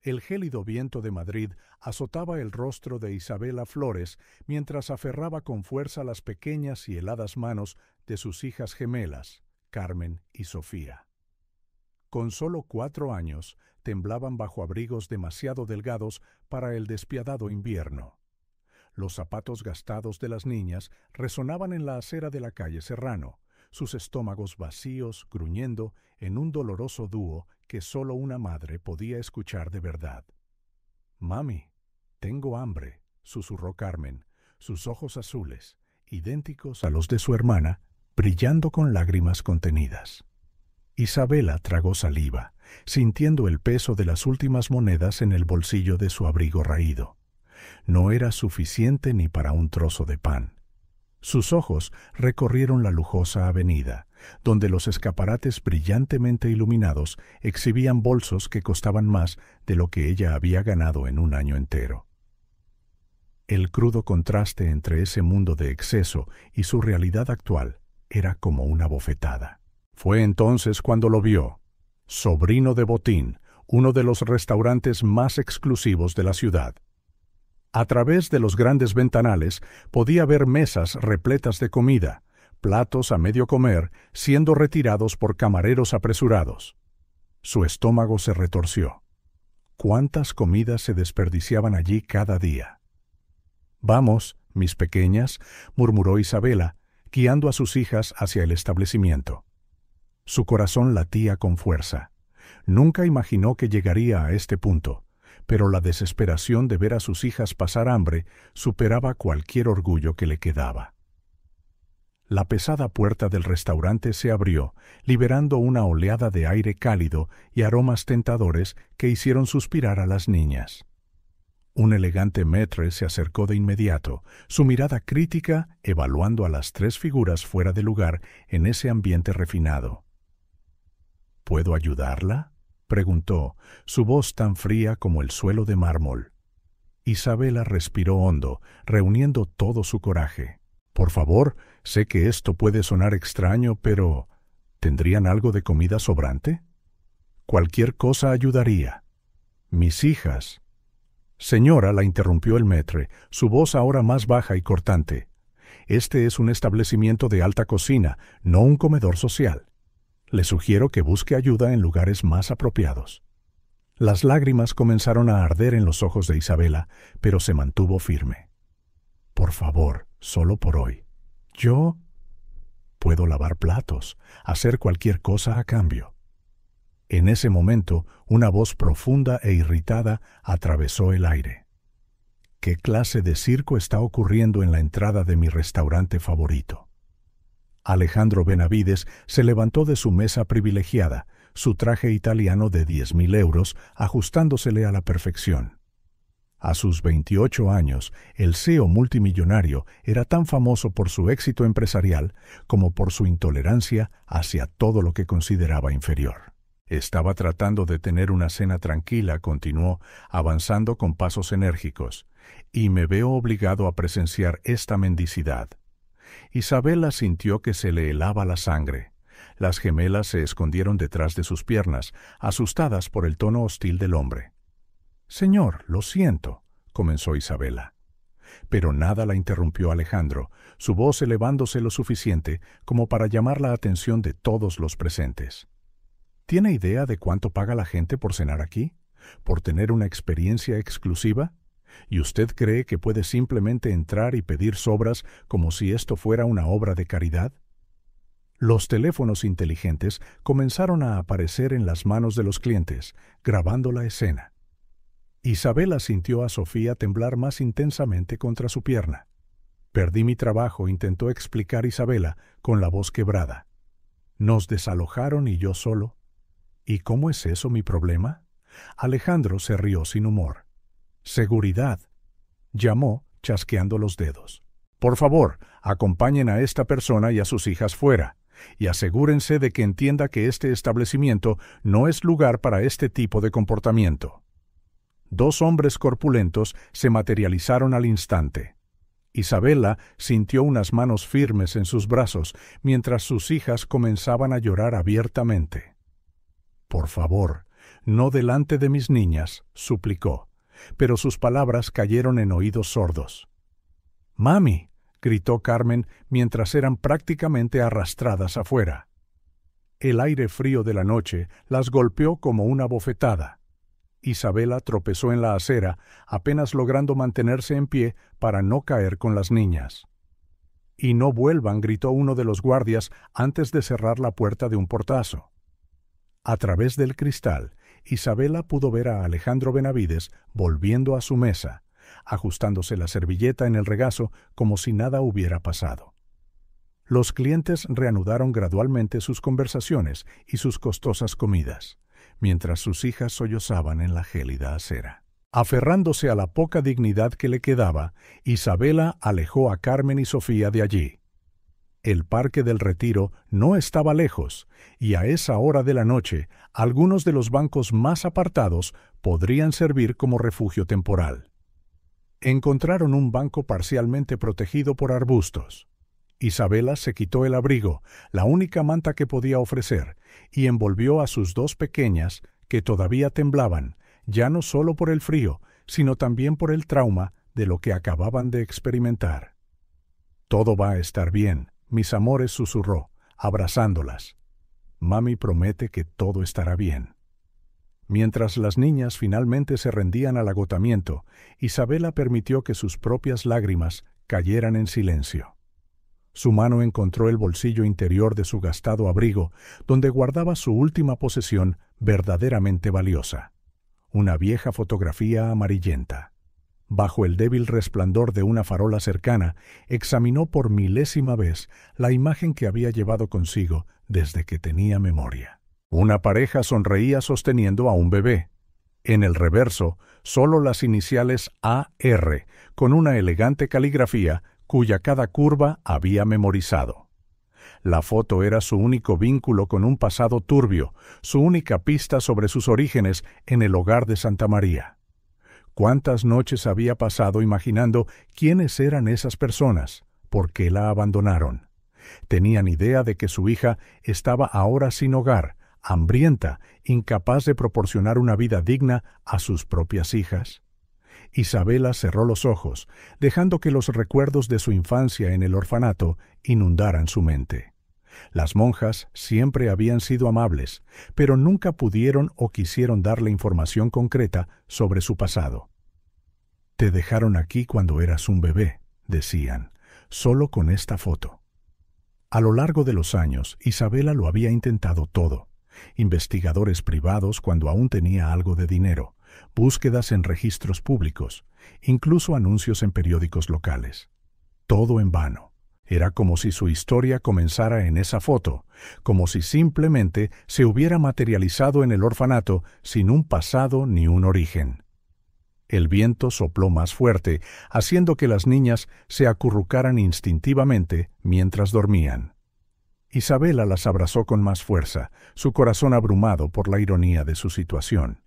El gélido viento de Madrid azotaba el rostro de Isabela Flores mientras aferraba con fuerza las pequeñas y heladas manos de sus hijas gemelas, Carmen y Sofía. Con solo 4 años, temblaban bajo abrigos demasiado delgados para el despiadado invierno. Los zapatos gastados de las niñas resonaban en la acera de la calle Serrano, sus estómagos vacíos, gruñendo en un doloroso dúo que solo una madre podía escuchar de verdad. «Mami, tengo hambre», susurró Carmen, sus ojos azules, idénticos a los de su hermana, brillando con lágrimas contenidas. Isabela tragó saliva, sintiendo el peso de las últimas monedas en el bolsillo de su abrigo raído. No era suficiente ni para un trozo de pan. Sus ojos recorrieron la lujosa avenida, donde los escaparates brillantemente iluminados exhibían bolsos que costaban más de lo que ella había ganado en un año entero. El crudo contraste entre ese mundo de exceso y su realidad actual era como una bofetada. Fue entonces cuando lo vio, Sobrino de Botín, uno de los restaurantes más exclusivos de la ciudad. A través de los grandes ventanales podía ver mesas repletas de comida, platos a medio comer siendo retirados por camareros apresurados. Su estómago se retorció. ¿Cuántas comidas se desperdiciaban allí cada día? «Vamos, mis pequeñas», murmuró Isabela, guiando a sus hijas hacia el establecimiento. Su corazón latía con fuerza. Nunca imaginó que llegaría a este punto, pero la desesperación de ver a sus hijas pasar hambre superaba cualquier orgullo que le quedaba. La pesada puerta del restaurante se abrió, liberando una oleada de aire cálido y aromas tentadores que hicieron suspirar a las niñas. Un elegante maître se acercó de inmediato, su mirada crítica evaluando a las 3 figuras fuera de lugar en ese ambiente refinado. «¿Puedo ayudarla?», preguntó, su voz tan fría como el suelo de mármol. Isabela respiró hondo, reuniendo todo su coraje. «Por favor, sé que esto puede sonar extraño, pero ¿tendrían algo de comida sobrante? Cualquier cosa ayudaría. Mis hijas». «Señora», la interrumpió el maître, su voz ahora más baja y cortante. «Este es un establecimiento de alta cocina, no un comedor social. Le sugiero que busque ayuda en lugares más apropiados». Las lágrimas comenzaron a arder en los ojos de Isabela, pero se mantuvo firme. «Por favor, solo por hoy. Yo puedo lavar platos, hacer cualquier cosa a cambio». En ese momento, una voz profunda e irritada atravesó el aire. «¿Qué clase de circo está ocurriendo en la entrada de mi restaurante favorito?». Alejandro Benavides se levantó de su mesa privilegiada, su traje italiano de 10.000 euros ajustándosele a la perfección. A sus 28 años, el CEO multimillonario era tan famoso por su éxito empresarial como por su intolerancia hacia todo lo que consideraba inferior. «Estaba tratando de tener una cena tranquila», continuó, avanzando con pasos enérgicos, «y me veo obligado a presenciar esta mendicidad». Isabela sintió que se le helaba la sangre. Las gemelas se escondieron detrás de sus piernas, asustadas por el tono hostil del hombre. «Señor, lo siento», comenzó Isabela. Pero nada la interrumpió Alejandro, su voz elevándose lo suficiente como para llamar la atención de todos los presentes. «¿Tiene idea de cuánto paga la gente por cenar aquí? ¿Por tener una experiencia exclusiva? ¿Y usted cree que puede simplemente entrar y pedir sobras como si esto fuera una obra de caridad?». Los teléfonos inteligentes comenzaron a aparecer en las manos de los clientes, grabando la escena. Isabela sintió a Sofía temblar más intensamente contra su pierna. «Perdí mi trabajo», intentó explicar Isabela con la voz quebrada. «Nos desalojaron y yo solo». «¿Y cómo es eso mi problema?». Alejandro se rió sin humor. «Seguridad», llamó, chasqueando los dedos. «Por favor, acompañen a esta persona y a sus hijas fuera, y asegúrense de que entienda que este establecimiento no es lugar para este tipo de comportamiento». 2 hombres corpulentos se materializaron al instante. Isabela sintió unas manos firmes en sus brazos mientras sus hijas comenzaban a llorar abiertamente. «Por favor, no delante de mis niñas, suplicó, pero sus palabras cayeron en oídos sordos. «¡Mami!», gritó Carmen mientras eran prácticamente arrastradas afuera. El aire frío de la noche las golpeó como una bofetada. Isabela tropezó en la acera, apenas logrando mantenerse en pie para no caer con las niñas. «Y no vuelvan», gritó uno de los guardias antes de cerrar la puerta de un portazo. A través del cristal, Isabela pudo ver a Alejandro Benavides volviendo a su mesa, ajustándose la servilleta en el regazo como si nada hubiera pasado. Los clientes reanudaron gradualmente sus conversaciones y sus costosas comidas, mientras sus hijas sollozaban en la gélida acera. Aferrándose a la poca dignidad que le quedaba, Isabela alejó a Carmen y Sofía de allí. El Parque del Retiro no estaba lejos, y a esa hora de la noche, algunos de los bancos más apartados podrían servir como refugio temporal. Encontraron un banco parcialmente protegido por arbustos. Isabela se quitó el abrigo, la única manta que podía ofrecer, y envolvió a sus dos pequeñas, que todavía temblaban, ya no solo por el frío, sino también por el trauma de lo que acababan de experimentar. «Todo va a estar bien», mis amores, susurró, abrazándolas. «Mami promete que todo estará bien». Mientras las niñas finalmente se rendían al agotamiento, Isabela permitió que sus propias lágrimas cayeran en silencio. Su mano encontró el bolsillo interior de su gastado abrigo, donde guardaba su última posesión verdaderamente valiosa: una vieja fotografía amarillenta. Bajo el débil resplandor de una farola cercana, examinó por milésima vez la imagen que había llevado consigo desde que tenía memoria. Una pareja sonreía sosteniendo a un bebé. En el reverso, solo las iniciales AR, con una elegante caligrafía cuya cada curva había memorizado. La foto era su único vínculo con un pasado turbio, su única pista sobre sus orígenes en el hogar de Santa María. ¿Cuántas noches había pasado imaginando quiénes eran esas personas? ¿Por qué la abandonaron? Tenían idea de que su hija estaba ahora sin hogar, hambrienta, incapaz de proporcionar una vida digna a sus propias hijas. Isabela cerró los ojos, dejando que los recuerdos de su infancia en el orfanato inundaran su mente. Las monjas siempre habían sido amables, pero nunca pudieron o quisieron darle información concreta sobre su pasado. «Te dejaron aquí cuando eras un bebé», decían, «solo con esta foto». A lo largo de los años, Isabela lo había intentado todo: investigadores privados cuando aún tenía algo de dinero, búsquedas en registros públicos, incluso anuncios en periódicos locales. Todo en vano. Era como si su historia comenzara en esa foto, como si simplemente se hubiera materializado en el orfanato sin un pasado ni un origen. El viento sopló más fuerte, haciendo que las niñas se acurrucaran instintivamente mientras dormían. Isabela las abrazó con más fuerza, su corazón abrumado por la ironía de su situación.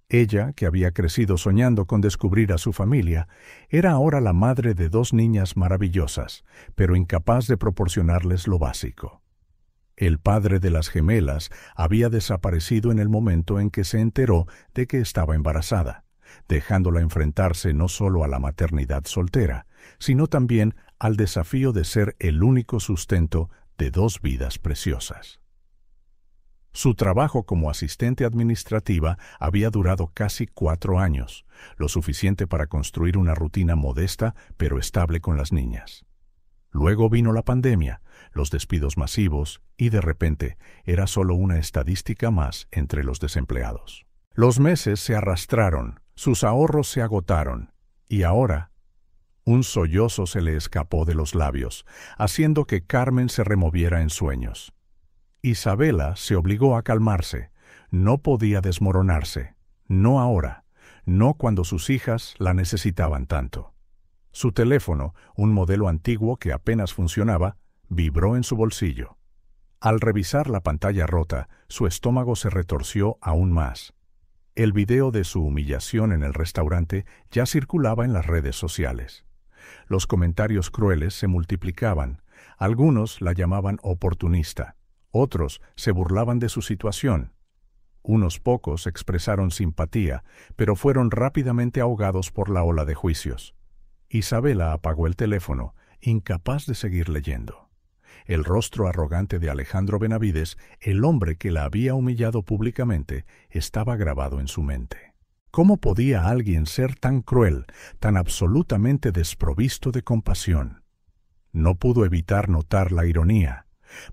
Ella, que había crecido soñando con descubrir a su familia, era ahora la madre de dos niñas maravillosas, pero incapaz de proporcionarles lo básico. El padre de las gemelas había desaparecido en el momento en que se enteró de que estaba embarazada, dejándola enfrentarse no solo a la maternidad soltera, sino también al desafío de ser el único sustento de dos vidas preciosas. Su trabajo como asistente administrativa había durado casi 4 años, lo suficiente para construir una rutina modesta pero estable con las niñas. Luego vino la pandemia, los despidos masivos y de repente era solo una estadística más entre los desempleados. Los meses se arrastraron, sus ahorros se agotaron y ahora un sollozo se le escapó de los labios, haciendo que Carmen se removiera en sueños. Isabela se obligó a calmarse. No podía desmoronarse. No ahora. No cuando sus hijas la necesitaban tanto. Su teléfono, un modelo antiguo que apenas funcionaba, vibró en su bolsillo. Al revisar la pantalla rota, su estómago se retorció aún más. El video de su humillación en el restaurante ya circulaba en las redes sociales. Los comentarios crueles se multiplicaban. Algunos la llamaban oportunista. Otros se burlaban de su situación. Unos pocos expresaron simpatía, pero fueron rápidamente ahogados por la ola de juicios. Isabela apagó el teléfono, incapaz de seguir leyendo. El rostro arrogante de Alejandro Benavides, el hombre que la había humillado públicamente, estaba grabado en su mente. ¿Cómo podía alguien ser tan cruel, tan absolutamente desprovisto de compasión? No pudo evitar notar la ironía.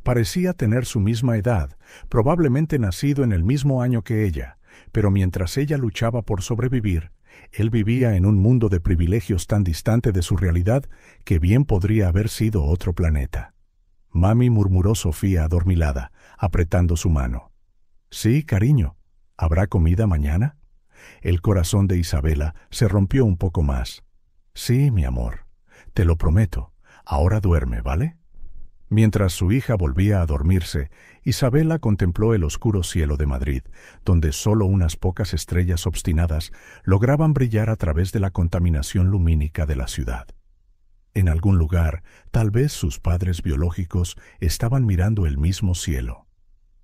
Parecía tener su misma edad, probablemente nacido en el mismo año que ella, pero mientras ella luchaba por sobrevivir, él vivía en un mundo de privilegios tan distante de su realidad que bien podría haber sido otro planeta. «Mami», murmuró Sofía adormilada, apretando su mano. «Sí, cariño. ¿Habrá comida mañana?» El corazón de Isabela se rompió un poco más. «Sí, mi amor. Te lo prometo. Ahora duerme, ¿vale?» Mientras su hija volvía a dormirse, Isabela contempló el oscuro cielo de Madrid, donde solo unas pocas estrellas obstinadas lograban brillar a través de la contaminación lumínica de la ciudad. En algún lugar, tal vez sus padres biológicos estaban mirando el mismo cielo.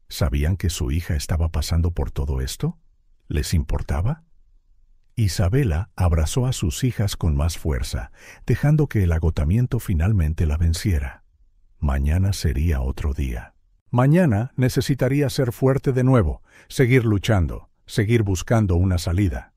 ¿Sabían que su hija estaba pasando por todo esto? ¿Les importaba? Isabela abrazó a sus hijas con más fuerza, dejando que el agotamiento finalmente la venciera. Mañana sería otro día. Mañana necesitaría ser fuerte de nuevo, seguir luchando, seguir buscando una salida.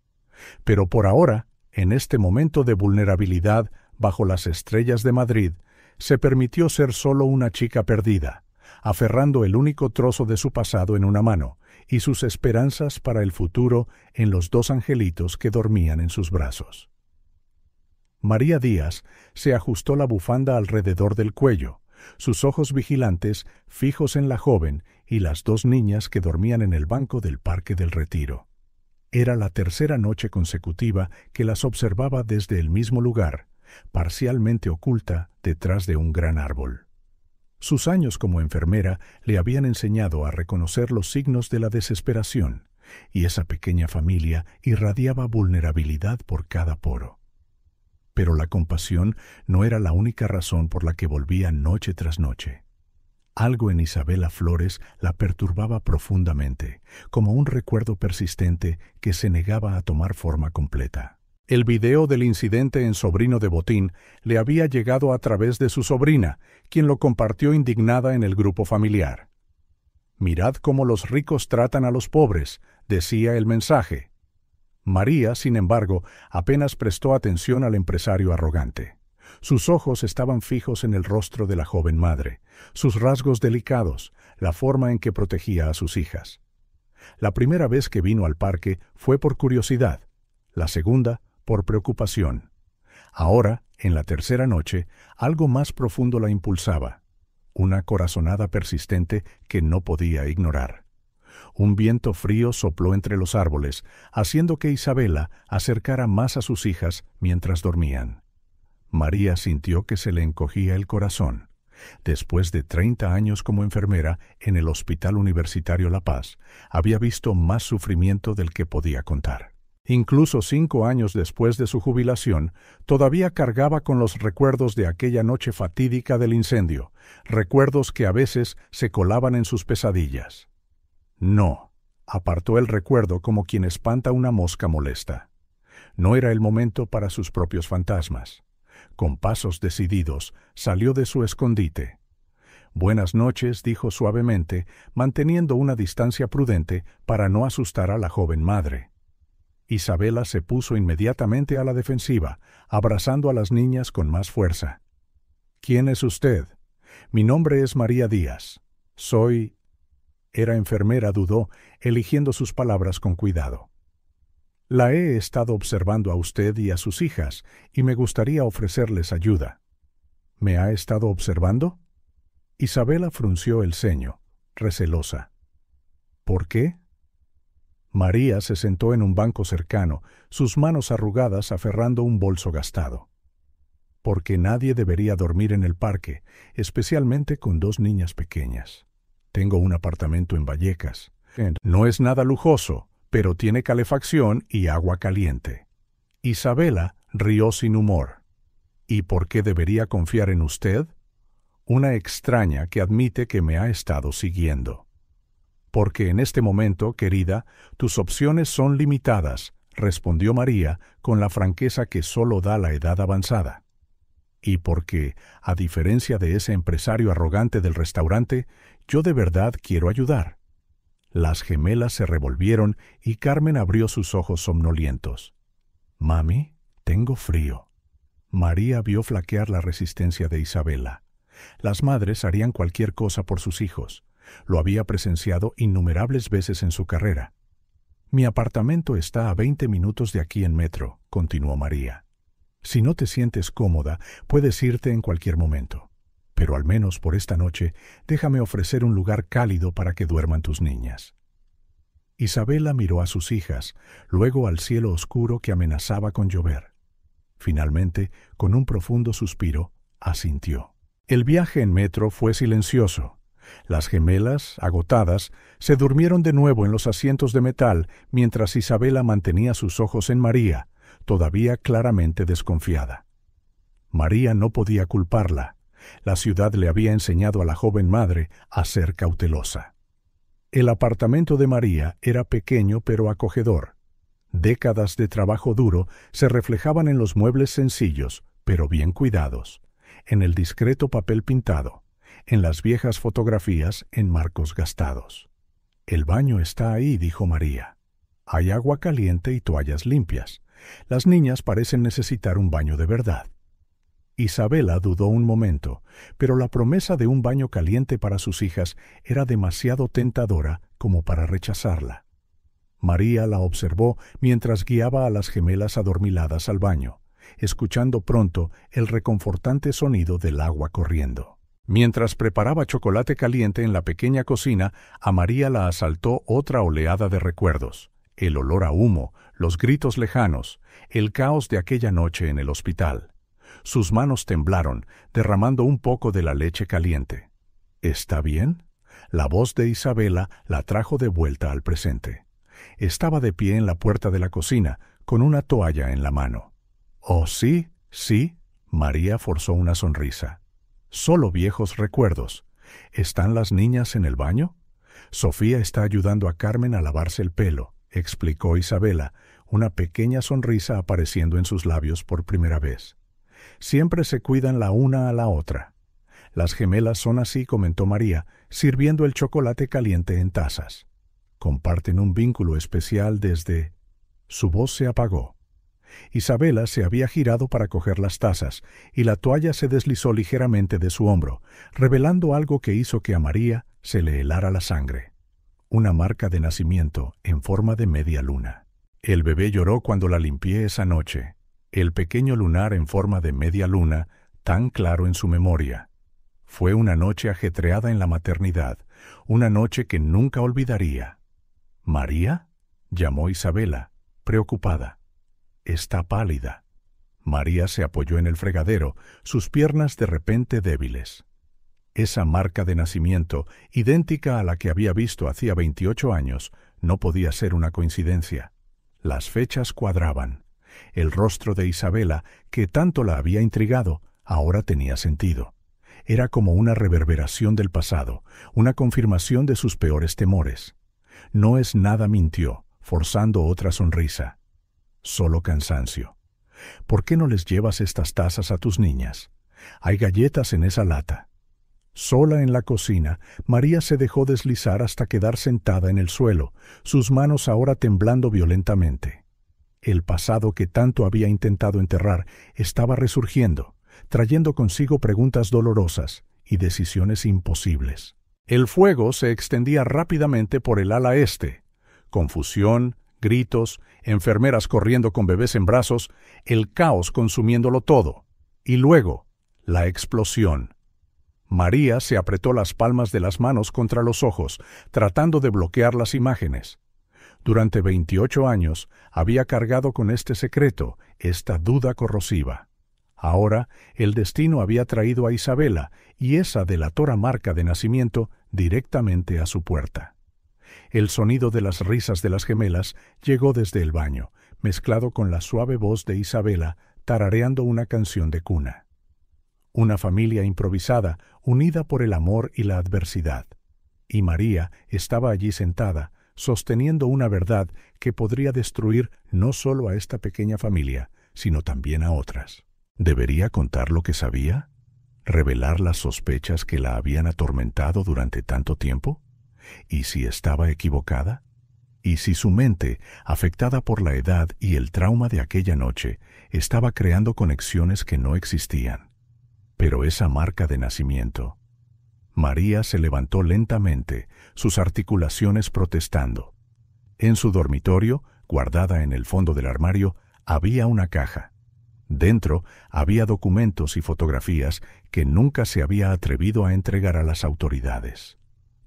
Pero por ahora, en este momento de vulnerabilidad bajo las estrellas de Madrid, se permitió ser solo una chica perdida, aferrando el único trozo de su pasado en una mano y sus esperanzas para el futuro en los dos angelitos que dormían en sus brazos. María Díaz se ajustó la bufanda alrededor del cuello, sus ojos vigilantes fijos en la joven y las dos niñas que dormían en el banco del Parque del Retiro. Era la tercera noche consecutiva que las observaba desde el mismo lugar, parcialmente oculta detrás de un gran árbol. Sus años como enfermera le habían enseñado a reconocer los signos de la desesperación, y esa pequeña familia irradiaba vulnerabilidad por cada poro. Pero la compasión no era la única razón por la que volvía noche tras noche. Algo en Isabela Flores la perturbaba profundamente, como un recuerdo persistente que se negaba a tomar forma completa. El video del incidente en Sobrino de Botín le había llegado a través de su sobrina, quien lo compartió indignada en el grupo familiar. «Mirad cómo los ricos tratan a los pobres», decía el mensaje. María, sin embargo, apenas prestó atención al empresario arrogante. Sus ojos estaban fijos en el rostro de la joven madre, sus rasgos delicados, la forma en que protegía a sus hijas. La primera vez que vino al parque fue por curiosidad, la segunda por preocupación. Ahora, en la tercera noche, algo más profundo la impulsaba, una corazonada persistente que no podía ignorar. Un viento frío sopló entre los árboles, haciendo que Isabela acercara más a sus hijas mientras dormían. María sintió que se le encogía el corazón. Después de 30 años como enfermera en el Hospital Universitario La Paz, había visto más sufrimiento del que podía contar. Incluso 5 años después de su jubilación, todavía cargaba con los recuerdos de aquella noche fatídica del incendio, recuerdos que a veces se colaban en sus pesadillas. No, apartó el recuerdo como quien espanta una mosca molesta. No era el momento para sus propios fantasmas. Con pasos decididos, salió de su escondite. «Buenas noches», dijo suavemente, manteniendo una distancia prudente para no asustar a la joven madre. Isabela se puso inmediatamente a la defensiva, abrazando a las niñas con más fuerza. «¿Quién es usted?» «Mi nombre es María Díaz. Soy...» Era enfermera, dudó, eligiendo sus palabras con cuidado. «La he estado observando a usted y a sus hijas, y me gustaría ofrecerles ayuda». «¿Me ha estado observando?» Isabela frunció el ceño, recelosa. «¿Por qué?» María se sentó en un banco cercano, sus manos arrugadas aferrando un bolso gastado. «Porque nadie debería dormir en el parque, especialmente con 2 niñas pequeñas. Tengo un apartamento en Vallecas. No es nada lujoso, pero tiene calefacción y agua caliente». Isabela rió sin humor. «¿Y por qué debería confiar en usted?» «Una extraña que admite que me ha estado siguiendo». Porque en este momento, querida, tus opciones son limitadas, respondió María con la franqueza que solo da la edad avanzada. Y porque, a diferencia de ese empresario arrogante del restaurante, yo de verdad quiero ayudar. Las gemelas se revolvieron y Carmen abrió sus ojos somnolientos. Mami, tengo frío. María vio flaquear la resistencia de Isabela. Las madres harían cualquier cosa por sus hijos. Lo había presenciado innumerables veces en su carrera. Mi apartamento está a 20 minutos de aquí en metro, continuó María. Si no te sientes cómoda, puedes irte en cualquier momento. Pero al menos por esta noche, déjame ofrecer un lugar cálido para que duerman tus niñas. Isabela miró a sus hijas, luego al cielo oscuro que amenazaba con llover. Finalmente, con un profundo suspiro, asintió. El viaje en metro fue silencioso. Las gemelas, agotadas, se durmieron de nuevo en los asientos de metal mientras Isabela mantenía sus ojos en María, todavía claramente desconfiada. María no podía culparla. La ciudad le había enseñado a la joven madre a ser cautelosa. El apartamento de María era pequeño pero acogedor. Décadas de trabajo duro se reflejaban en los muebles sencillos, pero bien cuidados, en el discreto papel pintado, en las viejas fotografías en marcos gastados. «El baño está ahí», dijo María. «Hay agua caliente y toallas limpias. Las niñas parecen necesitar un baño de verdad». Isabela dudó un momento, pero la promesa de un baño caliente para sus hijas era demasiado tentadora como para rechazarla. María la observó mientras guiaba a las gemelas adormiladas al baño, escuchando pronto el reconfortante sonido del agua corriendo. Mientras preparaba chocolate caliente en la pequeña cocina, a María la asaltó otra oleada de recuerdos. El olor a humo, los gritos lejanos, el caos de aquella noche en el hospital. Sus manos temblaron, derramando un poco de la leche caliente. ¿Está bien? La voz de Isabela la trajo de vuelta al presente. Estaba de pie en la puerta de la cocina, con una toalla en la mano. «Oh, sí, sí», María forzó una sonrisa. «Solo viejos recuerdos. ¿Están las niñas en el baño?» «Sofía está ayudando a Carmen a lavarse el pelo», explicó Isabela, una pequeña sonrisa apareciendo en sus labios por primera vez. «Siempre se cuidan la una a la otra». «Las gemelas son así», comentó María, sirviendo el chocolate caliente en tazas. «Comparten un vínculo especial desde...» Su voz se apagó. Isabela se había girado para coger las tazas, y la toalla se deslizó ligeramente de su hombro, revelando algo que hizo que a María se le helara la sangre. Una marca de nacimiento en forma de media luna. El bebé lloró cuando la limpié esa noche. El pequeño lunar en forma de media luna, tan claro en su memoria. Fue una noche ajetreada en la maternidad, una noche que nunca olvidaría. «¿María?», llamó Isabela, preocupada. «Está pálida». María se apoyó en el fregadero, sus piernas de repente débiles. Esa marca de nacimiento, idéntica a la que había visto hacía 28 años, no podía ser una coincidencia. Las fechas cuadraban. El rostro de Isabela, que tanto la había intrigado, ahora tenía sentido. Era como una reverberación del pasado, una confirmación de sus peores temores. «No es nada», mintió, forzando otra sonrisa. «Solo cansancio. ¿Por qué no les llevas estas tazas a tus niñas? Hay galletas en esa lata». Sola en la cocina, María se dejó deslizar hasta quedar sentada en el suelo, sus manos ahora temblando violentamente. El pasado que tanto había intentado enterrar estaba resurgiendo, trayendo consigo preguntas dolorosas y decisiones imposibles. El fuego se extendía rápidamente por el ala este. Confusión, gritos, enfermeras corriendo con bebés en brazos, el caos consumiéndolo todo. Y luego, la explosión. María se apretó las palmas de las manos contra los ojos, tratando de bloquear las imágenes. Durante 28 años había cargado con este secreto, esta duda corrosiva. Ahora el destino había traído a Isabela y esa delatora marca de nacimiento directamente a su puerta. El sonido de las risas de las gemelas llegó desde el baño, mezclado con la suave voz de Isabela tarareando una canción de cuna. Una familia improvisada, unida por el amor y la adversidad. y María estaba allí sentada, sosteniendo una verdad que podría destruir no solo a esta pequeña familia, sino también a otras. ¿Debería contar lo que sabía? ¿Revelar las sospechas que la habían atormentado durante tanto tiempo? ¿Y si estaba equivocada? ¿Y si su mente, afectada por la edad y el trauma de aquella noche, estaba creando conexiones que no existían? Pero esa marca de nacimiento. María se levantó lentamente, sus articulaciones protestando. En su dormitorio, guardada en el fondo del armario, había una caja. Dentro había documentos y fotografías que nunca se había atrevido a entregar a las autoridades.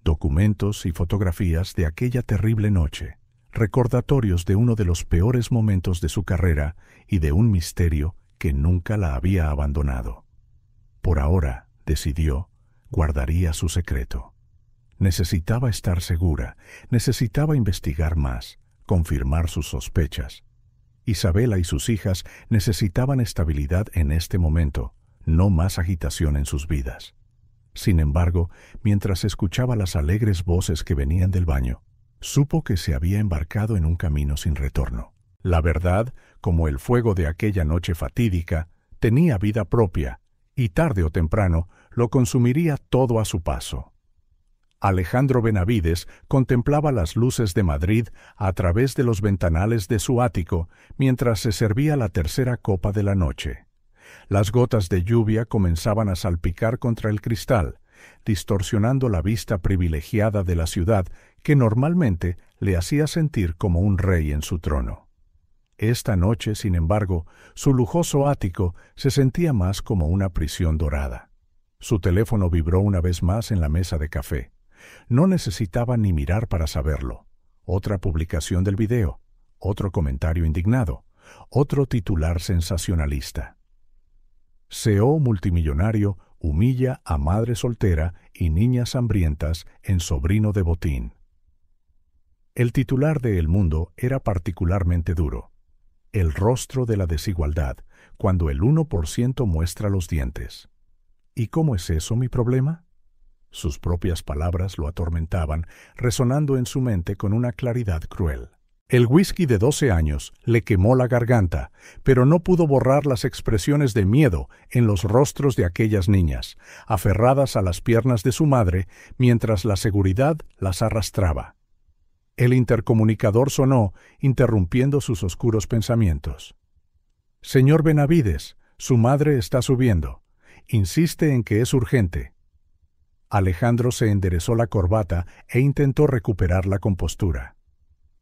Documentos y fotografías de aquella terrible noche, recordatorios de uno de los peores momentos de su carrera y de un misterio que nunca la había abandonado. Por ahora, decidió, guardaría su secreto. Necesitaba estar segura, necesitaba investigar más, confirmar sus sospechas. Isabela y sus hijas necesitaban estabilidad en este momento, no más agitación en sus vidas. Sin embargo, mientras escuchaba las alegres voces que venían del baño, supo que se había embarcado en un camino sin retorno. La verdad, como el fuego de aquella noche fatídica, tenía vida propia, y tarde o temprano lo consumiría todo a su paso. Alejandro Benavides contemplaba las luces de Madrid a través de los ventanales de su ático mientras se servía la tercera copa de la noche. Las gotas de lluvia comenzaban a salpicar contra el cristal, distorsionando la vista privilegiada de la ciudad que normalmente le hacía sentir como un rey en su trono. Esta noche, sin embargo, su lujoso ático se sentía más como una prisión dorada. Su teléfono vibró una vez más en la mesa de café. No necesitaba ni mirar para saberlo. Otra publicación del video, otro comentario indignado, otro titular sensacionalista. CEO multimillonario humilla a madre soltera y niñas hambrientas en sobrino de botín. El titular de El Mundo era particularmente duro. El rostro de la desigualdad, cuando el 1% muestra los dientes. ¿Y cómo es eso mi problema? Sus propias palabras lo atormentaban, resonando en su mente con una claridad cruel. El whisky de 12 años le quemó la garganta, pero no pudo borrar las expresiones de miedo en los rostros de aquellas niñas, aferradas a las piernas de su madre mientras la seguridad las arrastraba. El intercomunicador sonó, interrumpiendo sus oscuros pensamientos. «Señor Benavides, su madre está subiendo. Insiste en que es urgente». Alejandro se enderezó la corbata e intentó recuperar la compostura.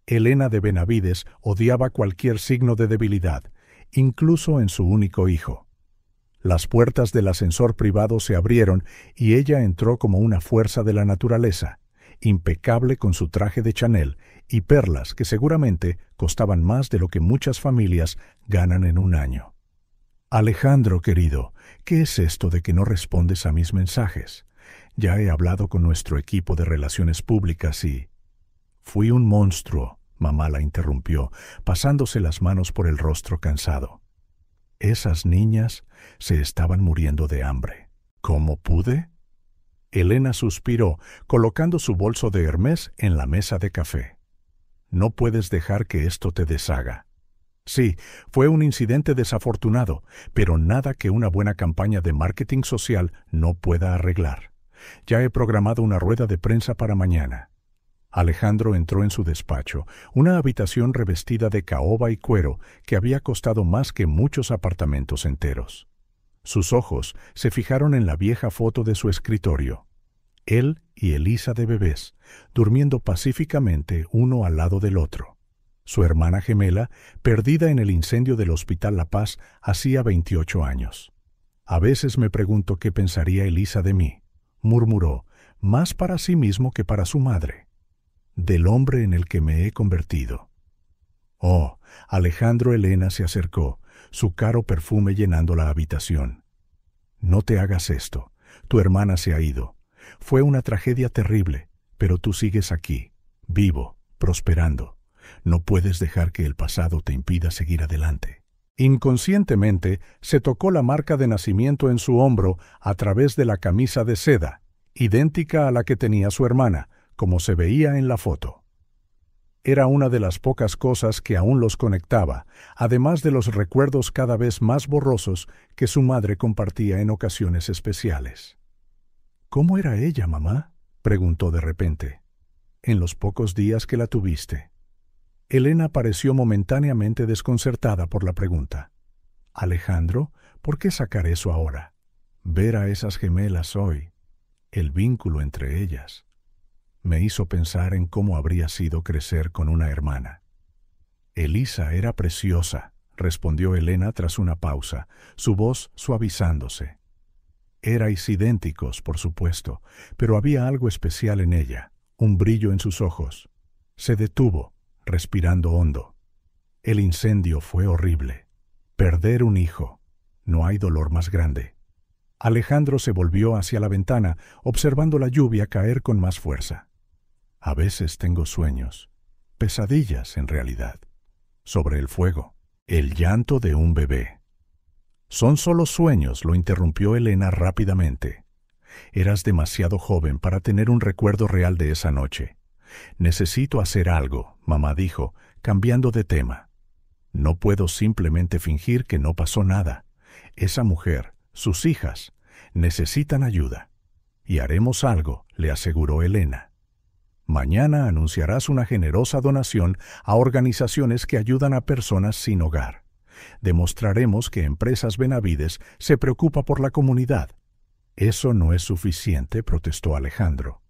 Elena de Benavides odiaba cualquier signo de debilidad, incluso en su único hijo. Las puertas del ascensor privado se abrieron y ella entró como una fuerza de la naturaleza, impecable con su traje de Chanel y perlas que seguramente costaban más de lo que muchas familias ganan en un año. «Alejandro, querido, ¿qué es esto de que no respondes a mis mensajes? Ya he hablado con nuestro equipo de relaciones públicas y...» «Fui un monstruo», mamá la interrumpió, pasándose las manos por el rostro cansado. Esas niñas se estaban muriendo de hambre. ¿Cómo pude? Elena suspiró, colocando su bolso de Hermès en la mesa de café. No puedes dejar que esto te deshaga. Sí, fue un incidente desafortunado, pero nada que una buena campaña de marketing social no pueda arreglar. Ya he programado una rueda de prensa para mañana. Alejandro entró en su despacho, una habitación revestida de caoba y cuero que había costado más que muchos apartamentos enteros. Sus ojos se fijaron en la vieja foto de su escritorio. Él y Elisa de bebés, durmiendo pacíficamente uno al lado del otro. Su hermana gemela, perdida en el incendio del Hospital La Paz hacía 28 años. A veces me pregunto qué pensaría Elisa de mí, murmuró, más para sí mismo que para su madre. Del hombre en el que me he convertido. Oh, Alejandro. Elena se acercó, su caro perfume llenando la habitación. No te hagas esto. Tu hermana se ha ido. Fue una tragedia terrible, pero tú sigues aquí, vivo, prosperando. No puedes dejar que el pasado te impida seguir adelante. Inconscientemente se tocó la marca de nacimiento en su hombro a través de la camisa de seda, idéntica a la que tenía su hermana, como se veía en la foto. Era una de las pocas cosas que aún los conectaba, además de los recuerdos cada vez más borrosos que su madre compartía en ocasiones especiales. «¿Cómo era ella, mamá?», preguntó de repente. «En los pocos días que la tuviste». Elena pareció momentáneamente desconcertada por la pregunta. «Alejandro, ¿por qué sacar eso ahora? Ver a esas gemelas hoy, el vínculo entre ellas, me hizo pensar en cómo habría sido crecer con una hermana». «Elisa era preciosa», respondió Elena tras una pausa, su voz suavizándose. «Erais idénticos, por supuesto, pero había algo especial en ella, un brillo en sus ojos». Se detuvo, respirando hondo. «El incendio fue horrible. Perder un hijo. No hay dolor más grande». Alejandro se volvió hacia la ventana, observando la lluvia caer con más fuerza. «A veces tengo sueños, pesadillas en realidad, sobre el fuego, el llanto de un bebé». «Son solo sueños», lo interrumpió Elena rápidamente. «Eras demasiado joven para tener un recuerdo real de esa noche. Necesito hacer algo», mamá dijo, cambiando de tema. «No puedo simplemente fingir que no pasó nada. Esa mujer, sus hijas, necesitan ayuda. Y haremos algo», le aseguró Elena. «Mañana anunciarás una generosa donación a organizaciones que ayudan a personas sin hogar. Demostraremos que Empresas Benavides se preocupa por la comunidad». «Eso no es suficiente», protestó Alejandro.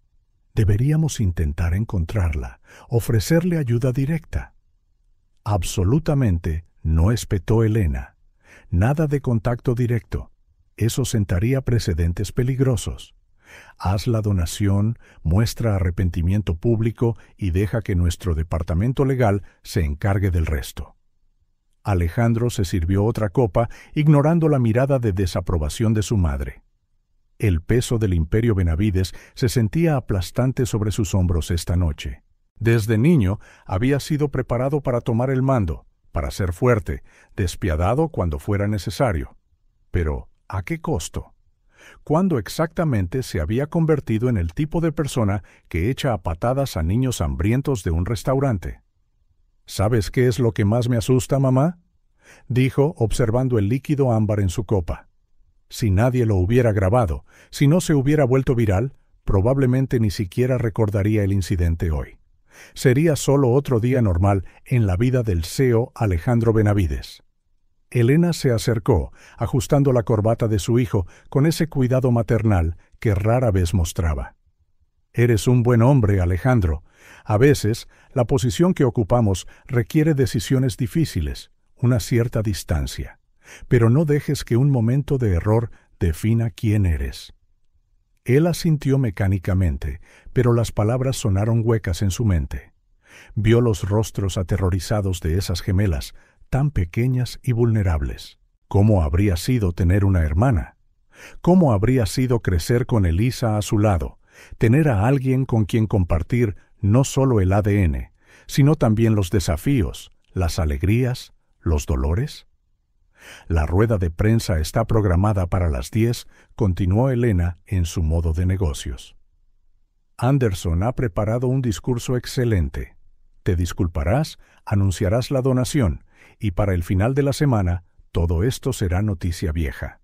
«Deberíamos intentar encontrarla, ofrecerle ayuda directa». «Absolutamente no», espetó Elena. «Nada de contacto directo. Eso sentaría precedentes peligrosos. Haz la donación, muestra arrepentimiento público y deja que nuestro departamento legal se encargue del resto». Alejandro se sirvió otra copa, ignorando la mirada de desaprobación de su madre. El peso del Imperio Benavides se sentía aplastante sobre sus hombros esta noche. Desde niño había sido preparado para tomar el mando, para ser fuerte, despiadado cuando fuera necesario. Pero, ¿a qué costo? ¿Cuándo exactamente se había convertido en el tipo de persona que echa a patadas a niños hambrientos de un restaurante? «¿Sabes qué es lo que más me asusta, mamá?», dijo, observando el líquido ámbar en su copa. «Si nadie lo hubiera grabado, si no se hubiera vuelto viral, probablemente ni siquiera recordaría el incidente hoy. Sería solo otro día normal en la vida del CEO Alejandro Benavides». Elena se acercó, ajustando la corbata de su hijo con ese cuidado maternal que rara vez mostraba. «Eres un buen hombre, Alejandro. A veces, la posición que ocupamos requiere decisiones difíciles, una cierta distancia. Pero no dejes que un momento de error defina quién eres». Él asintió mecánicamente, pero las palabras sonaron huecas en su mente. Vio los rostros aterrorizados de esas gemelas, tan pequeñas y vulnerables. ¿Cómo habría sido tener una hermana? ¿Cómo habría sido crecer con Elisa a su lado, tener a alguien con quien compartir no solo el ADN, sino también los desafíos, las alegrías, los dolores? «La rueda de prensa está programada para las 10», continuó Elena en su modo de negocios. «Anderson ha preparado un discurso excelente. Te disculparás, anunciarás la donación, y para el final de la semana todo esto será noticia vieja».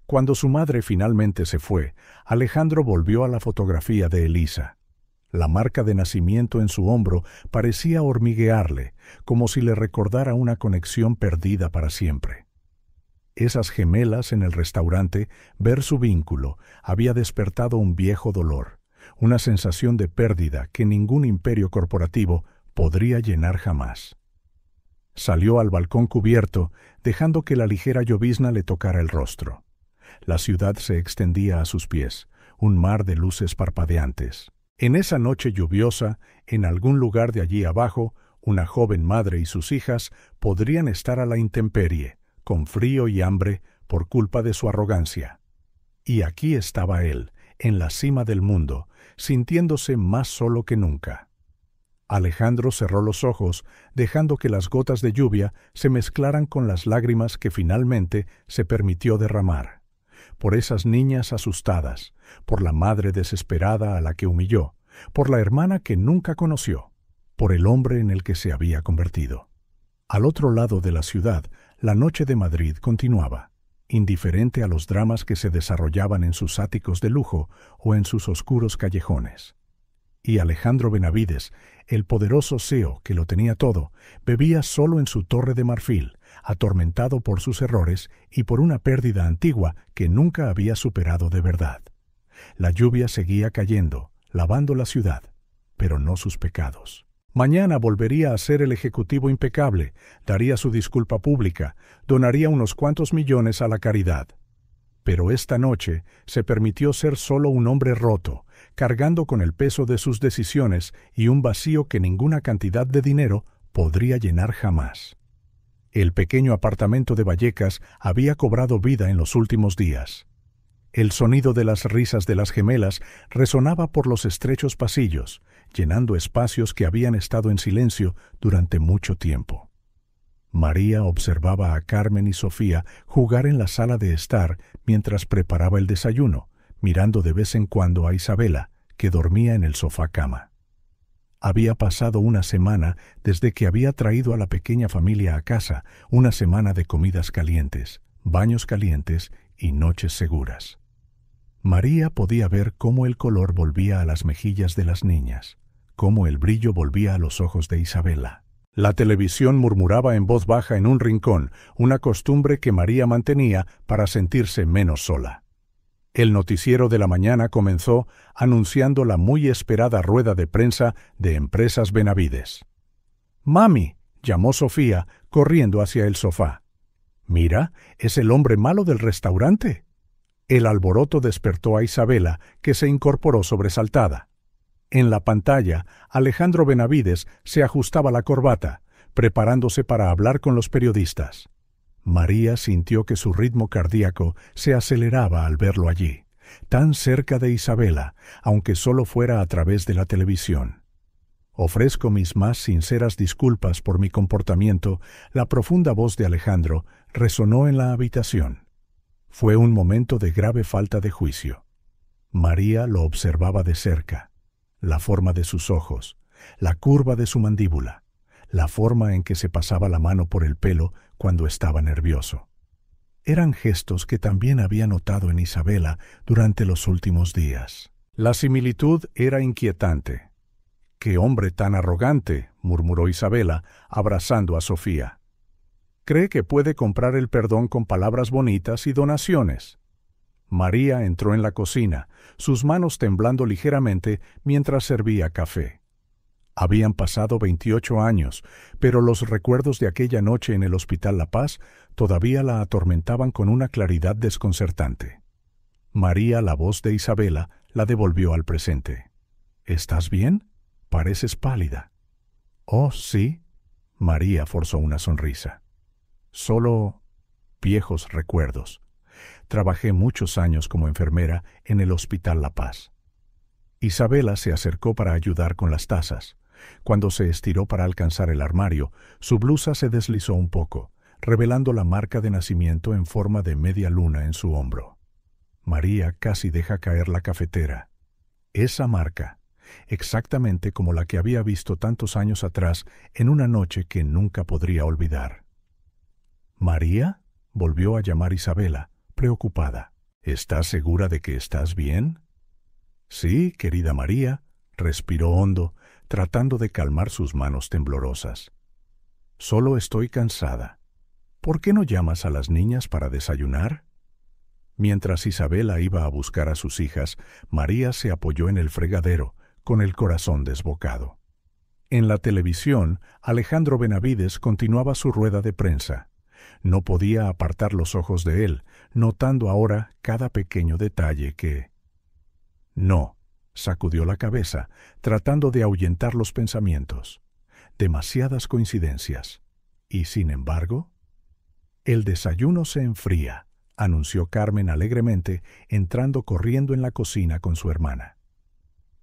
Cuando su madre finalmente se fue, Alejandro volvió a la fotografía de Elisa. La marca de nacimiento en su hombro parecía hormiguearle, como si le recordara una conexión perdida para siempre. Esas gemelas en el restaurante, ver su vínculo, había despertado un viejo dolor, una sensación de pérdida que ningún imperio corporativo podría llenar jamás. Salió al balcón cubierto, dejando que la ligera llovizna le tocara el rostro. La ciudad se extendía a sus pies, un mar de luces parpadeantes. En esa noche lluviosa, en algún lugar de allí abajo, una joven madre y sus hijas podrían estar a la intemperie, con frío y hambre por culpa de su arrogancia. Y aquí estaba él, en la cima del mundo, sintiéndose más solo que nunca. Alejandro cerró los ojos, dejando que las gotas de lluvia se mezclaran con las lágrimas que finalmente se permitió derramar. Por esas niñas asustadas, por la madre desesperada a la que humilló, por la hermana que nunca conoció, por el hombre en el que se había convertido. Al otro lado de la ciudad, la noche de Madrid continuaba, indiferente a los dramas que se desarrollaban en sus áticos de lujo o en sus oscuros callejones. Y Alejandro Benavides, el poderoso CEO que lo tenía todo, bebía solo en su torre de marfil, atormentado por sus errores y por una pérdida antigua que nunca había superado de verdad. La lluvia seguía cayendo, lavando la ciudad, pero no sus pecados. Mañana volvería a ser el ejecutivo impecable, daría su disculpa pública, donaría unos cuantos millones a la caridad. Pero esta noche se permitió ser solo un hombre roto, cargando con el peso de sus decisiones y un vacío que ninguna cantidad de dinero podría llenar jamás. El pequeño apartamento de Vallecas había cobrado vida en los últimos días. El sonido de las risas de las gemelas resonaba por los estrechos pasillos, llenando espacios que habían estado en silencio durante mucho tiempo. María observaba a Carmen y Sofía jugar en la sala de estar mientras preparaba el desayuno, mirando de vez en cuando a Isabela, que dormía en el sofá-cama. Había pasado una semana desde que había traído a la pequeña familia a casa, una semana de comidas calientes, baños calientes y noches seguras. María podía ver cómo el color volvía a las mejillas de las niñas, cómo el brillo volvía a los ojos de Isabela. La televisión murmuraba en voz baja en un rincón, una costumbre que María mantenía para sentirse menos sola. El noticiero de la mañana comenzó anunciando la muy esperada rueda de prensa de Empresas Benavides. «Mami», llamó Sofía, corriendo hacia el sofá. «Mira, es el hombre malo del restaurante». El alboroto despertó a Isabela, que se incorporó sobresaltada. En la pantalla, Alejandro Benavides se ajustaba la corbata, preparándose para hablar con los periodistas. María sintió que su ritmo cardíaco se aceleraba al verlo allí, tan cerca de Isabela, aunque solo fuera a través de la televisión. «Ofrezco mis más sinceras disculpas por mi comportamiento», la profunda voz de Alejandro resonó en la habitación. Fue un momento de grave falta de juicio. María lo observaba de cerca, la forma de sus ojos, la curva de su mandíbula, la forma en que se pasaba la mano por el pelo cuando estaba nervioso. Eran gestos que también había notado en Isabela durante los últimos días. La similitud era inquietante. «¡Qué hombre tan arrogante!», murmuró Isabela, abrazando a Sofía. «Cree que puede comprar el perdón con palabras bonitas y donaciones». María entró en la cocina, sus manos temblando ligeramente mientras servía café. Habían pasado 28 años, pero los recuerdos de aquella noche en el Hospital La Paz todavía la atormentaban con una claridad desconcertante. María, la voz de Isabela, la devolvió al presente. «¿Estás bien? Pareces pálida». «Oh, sí». María forzó una sonrisa. «Solo viejos recuerdos. Trabajé muchos años como enfermera en el Hospital La Paz». Isabela se acercó para ayudar con las tazas. Cuando se estiró para alcanzar el armario, su blusa se deslizó un poco, revelando la marca de nacimiento en forma de media luna en su hombro. María casi deja caer la cafetera. Esa marca, exactamente como la que había visto tantos años atrás en una noche que nunca podría olvidar. «¿María?», volvió a llamar Isabela, preocupada. «¿Estás segura de que estás bien?» «Sí, querida María», respiró hondo, tratando de calmar sus manos temblorosas. «Solo estoy cansada. ¿Por qué no llamas a las niñas para desayunar?» Mientras Isabela iba a buscar a sus hijas, María se apoyó en el fregadero, con el corazón desbocado. En la televisión, Alejandro Benavides continuaba su rueda de prensa. No podía apartar los ojos de él, notando ahora cada pequeño detalle que... «No», sacudió la cabeza, tratando de ahuyentar los pensamientos. Demasiadas coincidencias. Y sin embargo... «El desayuno se enfría», anunció Carmen alegremente, entrando corriendo en la cocina con su hermana.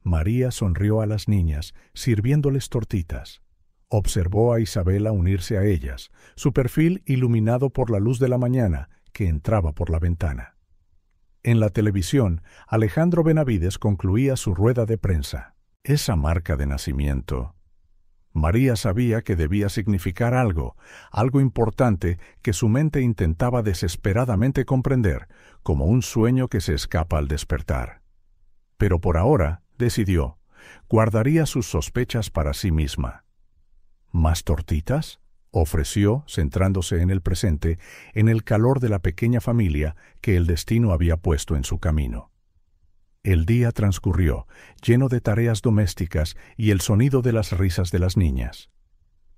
María sonrió a las niñas, sirviéndoles tortitas. Observó a Isabela unirse a ellas, su perfil iluminado por la luz de la mañana que entraba por la ventana. En la televisión, Alejandro Benavides concluía su rueda de prensa. Esa marca de nacimiento. María sabía que debía significar algo, algo importante que su mente intentaba desesperadamente comprender, como un sueño que se escapa al despertar. Pero por ahora, decidió, guardaría sus sospechas para sí misma. ¿Más tortitas?, ofreció, centrándose en el presente, en el calor de la pequeña familia que el destino había puesto en su camino. El día transcurrió, lleno de tareas domésticas y el sonido de las risas de las niñas.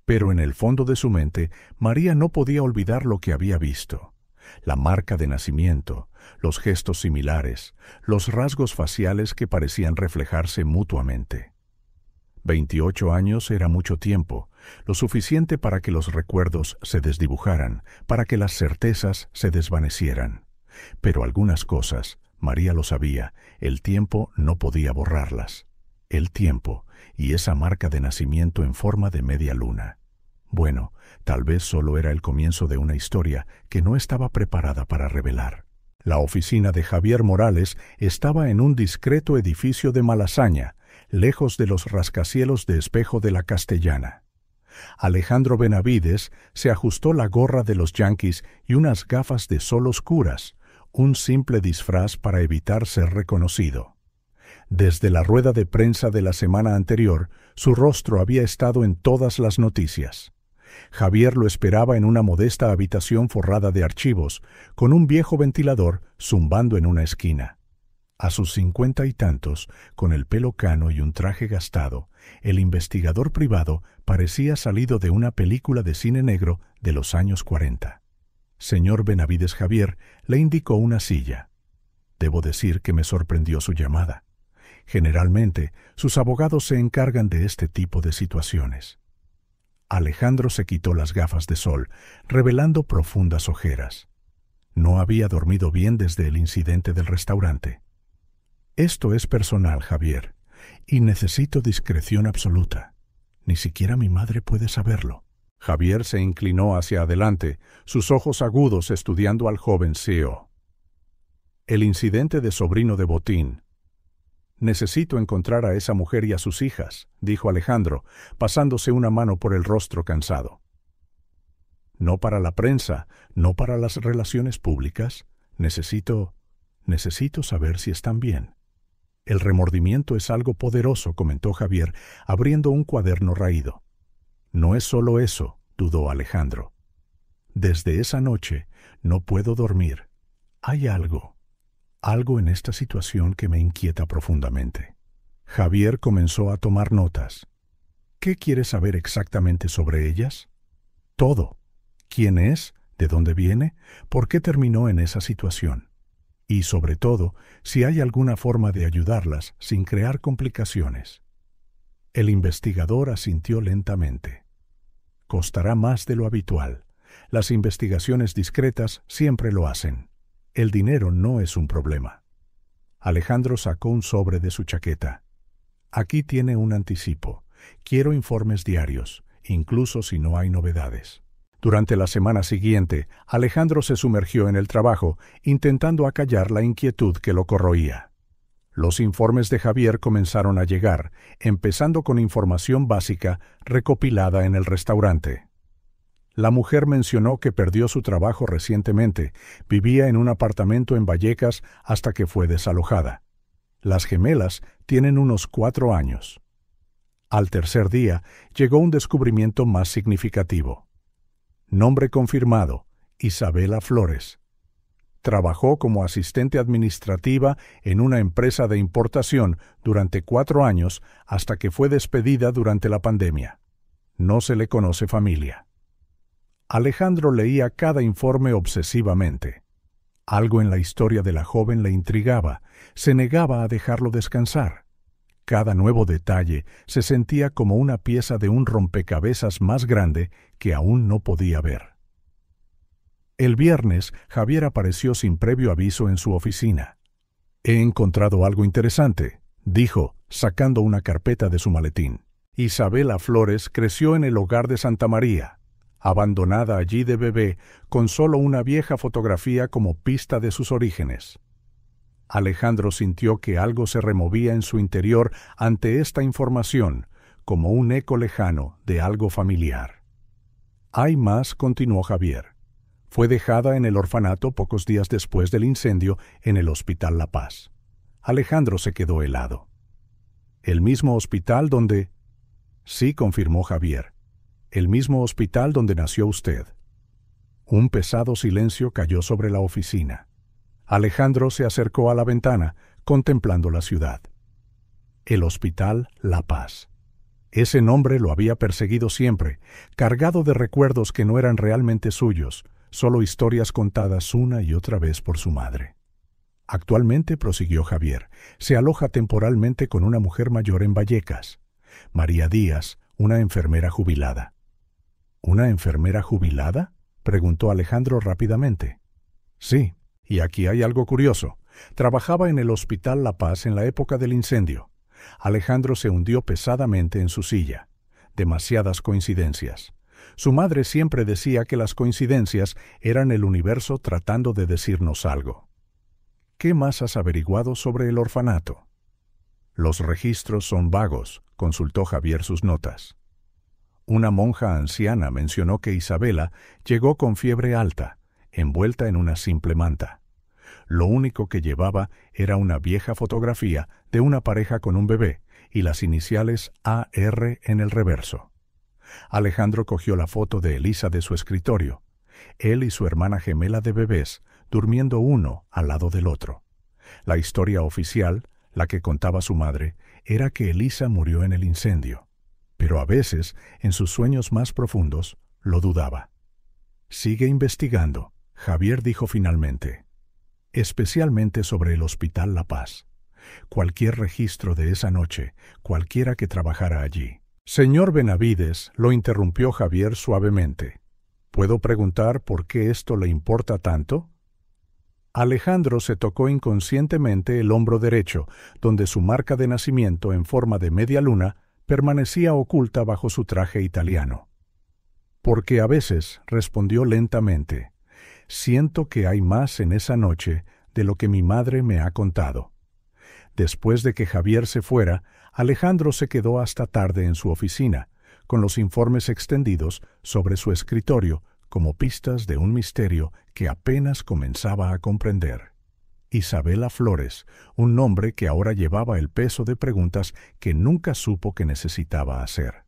Pero en el fondo de su mente, María no podía olvidar lo que había visto. La marca de nacimiento, los gestos similares, los rasgos faciales que parecían reflejarse mutuamente. 28 años era mucho tiempo, lo suficiente para que los recuerdos se desdibujaran, para que las certezas se desvanecieran. Pero algunas cosas, María lo sabía, el tiempo no podía borrarlas. El tiempo y esa marca de nacimiento en forma de media luna. Bueno, tal vez solo era el comienzo de una historia que no estaba preparada para revelar. La oficina de Javier Morales estaba en un discreto edificio de Malasaña, lejos de los rascacielos de Espejo de la Castellana. Alejandro Benavides se ajustó la gorra de los Yankees y unas gafas de sol oscuras, un simple disfraz para evitar ser reconocido. Desde la rueda de prensa de la semana anterior, su rostro había estado en todas las noticias. Javier lo esperaba en una modesta habitación forrada de archivos, con un viejo ventilador zumbando en una esquina. A sus 50 y tantos, con el pelo cano y un traje gastado, el investigador privado parecía salido de una película de cine negro de los años 40. Señor Benavides Javier le indicó una silla. Debo decir que me sorprendió su llamada. Generalmente, sus abogados se encargan de este tipo de situaciones. Alejandro se quitó las gafas de sol, revelando profundas ojeras. No había dormido bien desde el incidente del restaurante. Esto es personal, Javier, y necesito discreción absoluta. Ni siquiera mi madre puede saberlo. Javier se inclinó hacia adelante, sus ojos agudos estudiando al joven CEO. El incidente de Sobrino de Botín. Necesito encontrar a esa mujer y a sus hijas, dijo Alejandro, pasándose una mano por el rostro cansado. No para la prensa, no para las relaciones públicas. Necesito saber si están bien. El remordimiento es algo poderoso, comentó Javier, abriendo un cuaderno raído. No es solo eso, dudó Alejandro. Desde esa noche no puedo dormir. Hay algo en esta situación que me inquieta profundamente. Javier comenzó a tomar notas. ¿Qué quieres saber exactamente sobre ellas? Todo. ¿Quién es? ¿De dónde viene? ¿Por qué terminó en esa situación? Y sobre todo, si hay alguna forma de ayudarlas sin crear complicaciones. El investigador asintió lentamente. Costará más de lo habitual. Las investigaciones discretas siempre lo hacen. El dinero no es un problema. Alejandro sacó un sobre de su chaqueta. Aquí tiene un anticipo. Quiero informes diarios, incluso si no hay novedades. Durante la semana siguiente, Alejandro se sumergió en el trabajo, intentando acallar la inquietud que lo corroía. Los informes de Javier comenzaron a llegar, empezando con información básica recopilada en el restaurante. La mujer mencionó que perdió su trabajo recientemente, vivía en un apartamento en Vallecas hasta que fue desalojada. Las gemelas tienen unos 4 años. Al tercer día, llegó un descubrimiento más significativo. Nombre confirmado, Isabela Flores. Trabajó como asistente administrativa en una empresa de importación durante 4 años hasta que fue despedida durante la pandemia. No se le conoce familia. Alejandro leía cada informe obsesivamente. Algo en la historia de la joven le intrigaba, se negaba a dejarlo descansar. Cada nuevo detalle se sentía como una pieza de un rompecabezas más grande que aún no podía ver. El viernes, Javier apareció sin previo aviso en su oficina. «He encontrado algo interesante», dijo, sacando una carpeta de su maletín. Isabela Flores creció en el hogar de Santa María, abandonada allí de bebé, con solo una vieja fotografía como pista de sus orígenes. Alejandro sintió que algo se removía en su interior ante esta información, como un eco lejano de algo familiar. «Hay más», continuó Javier. «Fue dejada en el orfanato pocos días después del incendio en el Hospital La Paz». Alejandro se quedó helado. «¿El mismo hospital donde...?» «Sí», confirmó Javier. «El mismo hospital donde nació usted». Un pesado silencio cayó sobre la oficina. Alejandro se acercó a la ventana, contemplando la ciudad. El Hospital La Paz. Ese nombre lo había perseguido siempre, cargado de recuerdos que no eran realmente suyos, solo historias contadas una y otra vez por su madre. Actualmente, prosiguió Javier, se aloja temporalmente con una mujer mayor en Vallecas, María Díaz, una enfermera jubilada. ¿Una enfermera jubilada?, preguntó Alejandro rápidamente. Sí, y aquí hay algo curioso. Trabajaba en el Hospital La Paz en la época del incendio. Alejandro se hundió pesadamente en su silla. Demasiadas coincidencias. Su madre siempre decía que las coincidencias eran el universo tratando de decirnos algo. ¿Qué más has averiguado sobre el orfanato? Los registros son vagos, consultó Javier sus notas. Una monja anciana mencionó que Isabela llegó con fiebre alta, envuelta en una simple manta. Lo único que llevaba era una vieja fotografía de una pareja con un bebé y las iniciales AR en el reverso. Alejandro cogió la foto de Elisa de su escritorio. Él y su hermana gemela de bebés, durmiendo uno al lado del otro. La historia oficial, la que contaba su madre, era que Elisa murió en el incendio. Pero a veces, en sus sueños más profundos, lo dudaba. «Sigue investigando», Javier dijo finalmente. «Especialmente sobre el Hospital La Paz. Cualquier registro de esa noche, cualquiera que trabajara allí». «Señor Benavides», lo interrumpió Javier suavemente. «¿Puedo preguntar por qué esto le importa tanto?» Alejandro se tocó inconscientemente el hombro derecho, donde su marca de nacimiento en forma de media luna permanecía oculta bajo su traje italiano. «Porque a veces», respondió lentamente, «siento que hay más en esa noche de lo que mi madre me ha contado». Después de que Javier se fuera, Alejandro se quedó hasta tarde en su oficina, con los informes extendidos sobre su escritorio como pistas de un misterio que apenas comenzaba a comprender. Isabela Flores, un nombre que ahora llevaba el peso de preguntas que nunca supo que necesitaba hacer.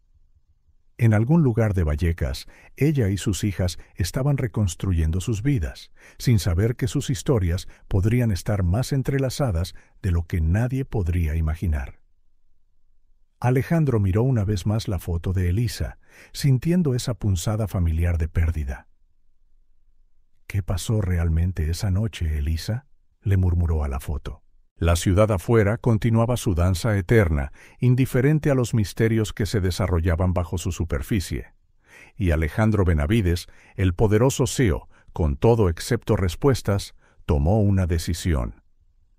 En algún lugar de Vallecas, ella y sus hijas estaban reconstruyendo sus vidas, sin saber que sus historias podrían estar más entrelazadas de lo que nadie podría imaginar. Alejandro miró una vez más la foto de Elisa, sintiendo esa punzada familiar de pérdida. «¿Qué pasó realmente esa noche, Elisa?», le murmuró a la foto. La ciudad afuera continuaba su danza eterna, indiferente a los misterios que se desarrollaban bajo su superficie. Y Alejandro Benavides, el poderoso CEO, con todo excepto respuestas, tomó una decisión.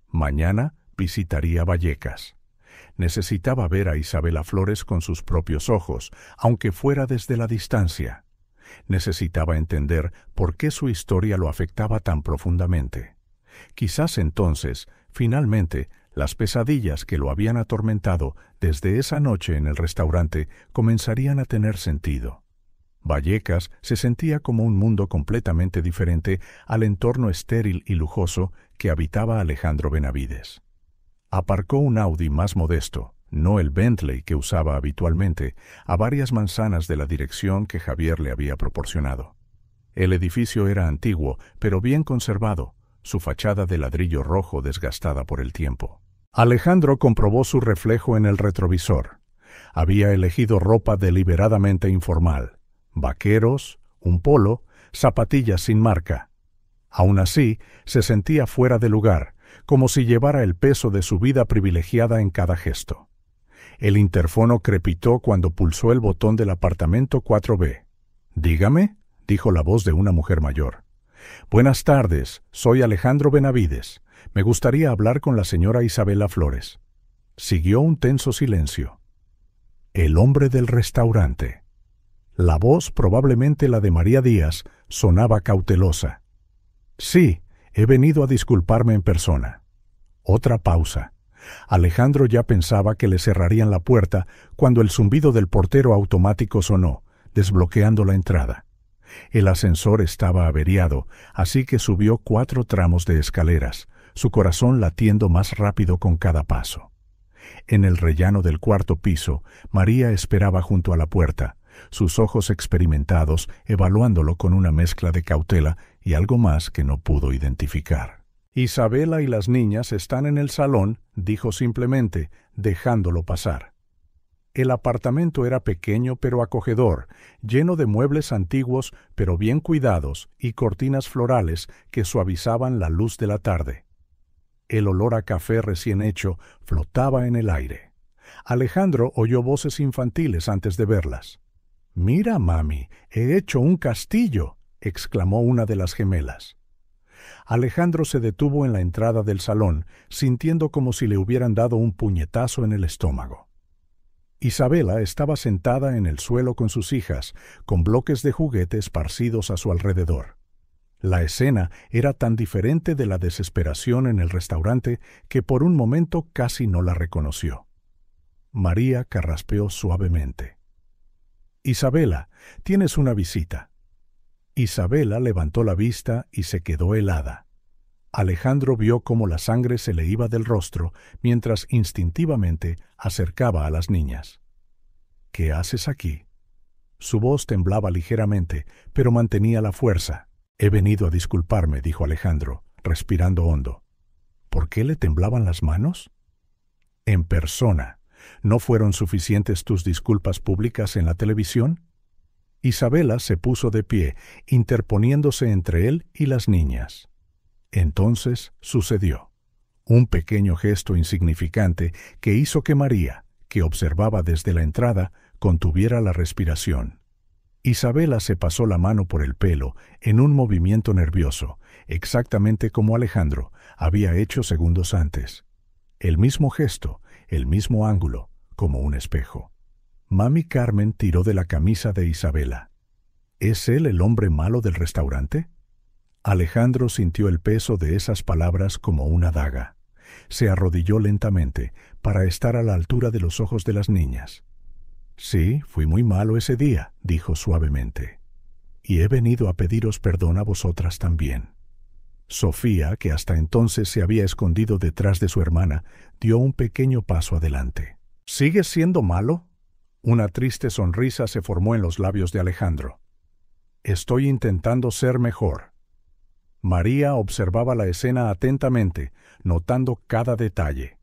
Mañana visitaría Vallecas. Necesitaba ver a Isabela Flores con sus propios ojos, aunque fuera desde la distancia. Necesitaba entender por qué su historia lo afectaba tan profundamente. Quizás entonces, finalmente, las pesadillas que lo habían atormentado desde esa noche en el restaurante comenzarían a tener sentido. Vallecas se sentía como un mundo completamente diferente al entorno estéril y lujoso que habitaba Alejandro Benavides. Aparcó un Audi más modesto, no el Bentley que usaba habitualmente, a varias manzanas de la dirección que Javier le había proporcionado. El edificio era antiguo, pero bien conservado, su fachada de ladrillo rojo desgastada por el tiempo. Alejandro comprobó su reflejo en el retrovisor. Había elegido ropa deliberadamente informal, vaqueros, un polo, zapatillas sin marca. Aún así, se sentía fuera de lugar, como si llevara el peso de su vida privilegiada en cada gesto. El interfono crepitó cuando pulsó el botón del apartamento 4B. «Dígame», dijo la voz de una mujer mayor. «Buenas tardes, soy Alejandro Benavides. Me gustaría hablar con la señora Isabela Flores». Siguió un tenso silencio. El hombre del restaurante. La voz, probablemente la de María Díaz, sonaba cautelosa. «Sí, he venido a disculparme en persona». Otra pausa. Alejandro ya pensaba que le cerrarían la puerta cuando el zumbido del portero automático sonó, desbloqueando la entrada. El ascensor estaba averiado, así que subió 4 tramos de escaleras, su corazón latiendo más rápido con cada paso. En el rellano del 4.º piso, María esperaba junto a la puerta, sus ojos experimentados evaluándolo con una mezcla de cautela y algo más que no pudo identificar. «Isabela y las niñas están en el salón», dijo simplemente, dejándolo pasar. El apartamento era pequeño pero acogedor, lleno de muebles antiguos pero bien cuidados y cortinas florales que suavizaban la luz de la tarde. El olor a café recién hecho flotaba en el aire. Alejandro oyó voces infantiles antes de verlas. «Mira, mami, he hecho un castillo», exclamó una de las gemelas. Alejandro se detuvo en la entrada del salón, sintiendo como si le hubieran dado un puñetazo en el estómago. Isabela estaba sentada en el suelo con sus hijas, con bloques de juguete esparcidos a su alrededor. La escena era tan diferente de la desesperación en el restaurante que por un momento casi no la reconoció. María carraspeó suavemente. «Isabela, tienes una visita». Isabela levantó la vista y se quedó helada. Alejandro vio cómo la sangre se le iba del rostro mientras instintivamente acercaba a las niñas. «¿Qué haces aquí?» Su voz temblaba ligeramente, pero mantenía la fuerza. «He venido a disculparme», dijo Alejandro, respirando hondo. ¿Por qué le temblaban las manos? «En persona. ¿No fueron suficientes tus disculpas públicas en la televisión?» Isabela se puso de pie, interponiéndose entre él y las niñas. Entonces sucedió. Un pequeño gesto insignificante que hizo que María, que observaba desde la entrada, contuviera la respiración. Isabela se pasó la mano por el pelo en un movimiento nervioso, exactamente como Alejandro había hecho segundos antes. El mismo gesto, el mismo ángulo, como un espejo. Mami Carmen tiró de la camisa de Isabela. ¿Es él el hombre malo del restaurante? Alejandro sintió el peso de esas palabras como una daga. Se arrodilló lentamente para estar a la altura de los ojos de las niñas. «Sí, fui muy malo ese día», dijo suavemente. «Y he venido a pediros perdón a vosotras también». Sofía, que hasta entonces se había escondido detrás de su hermana, dio un pequeño paso adelante. «¿Sigues siendo malo?» Una triste sonrisa se formó en los labios de Alejandro. «Estoy intentando ser mejor». María observaba la escena atentamente, notando cada detalle.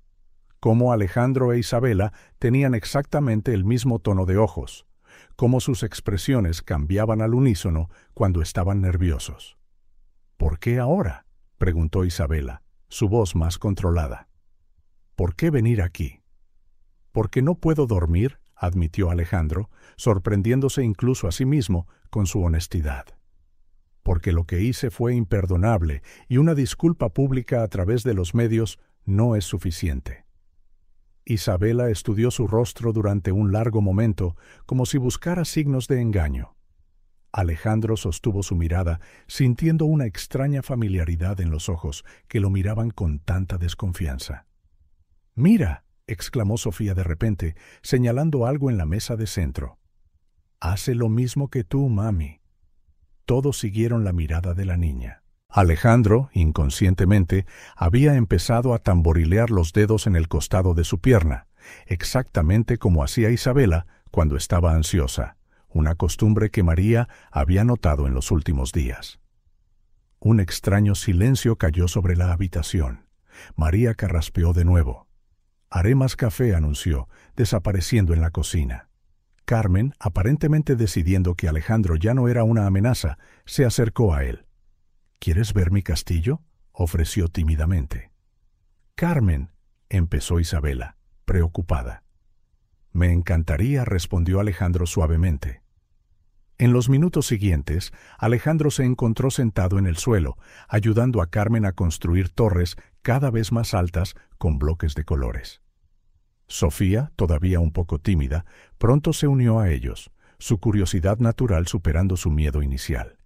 Cómo Alejandro e Isabela tenían exactamente el mismo tono de ojos, cómo sus expresiones cambiaban al unísono cuando estaban nerviosos. «¿Por qué ahora?», preguntó Isabela, su voz más controlada. «¿Por qué venir aquí?» «Porque no puedo dormir», admitió Alejandro, sorprendiéndose incluso a sí mismo con su honestidad. «Porque lo que hice fue imperdonable y una disculpa pública a través de los medios no es suficiente». Isabela estudió su rostro durante un largo momento, como si buscara signos de engaño. Alejandro sostuvo su mirada, sintiendo una extraña familiaridad en los ojos que lo miraban con tanta desconfianza. «Mira», exclamó Sofía de repente, señalando algo en la mesa de centro. «Hace lo mismo que tú, mami». Todos siguieron la mirada de la niña. Alejandro, inconscientemente, había empezado a tamborilear los dedos en el costado de su pierna, exactamente como hacía Isabela cuando estaba ansiosa, una costumbre que María había notado en los últimos días. Un extraño silencio cayó sobre la habitación. María carraspeó de nuevo. «Haré más café», anunció, desapareciendo en la cocina. Carmen, aparentemente decidiendo que Alejandro ya no era una amenaza, se acercó a él. «¿Quieres ver mi castillo?», ofreció tímidamente. «Carmen», empezó Isabela, preocupada. «Me encantaría», respondió Alejandro suavemente. En los minutos siguientes, Alejandro se encontró sentado en el suelo, ayudando a Carmen a construir torres cada vez más altas con bloques de colores. Sofía, todavía un poco tímida, pronto se unió a ellos, su curiosidad natural superando su miedo inicial.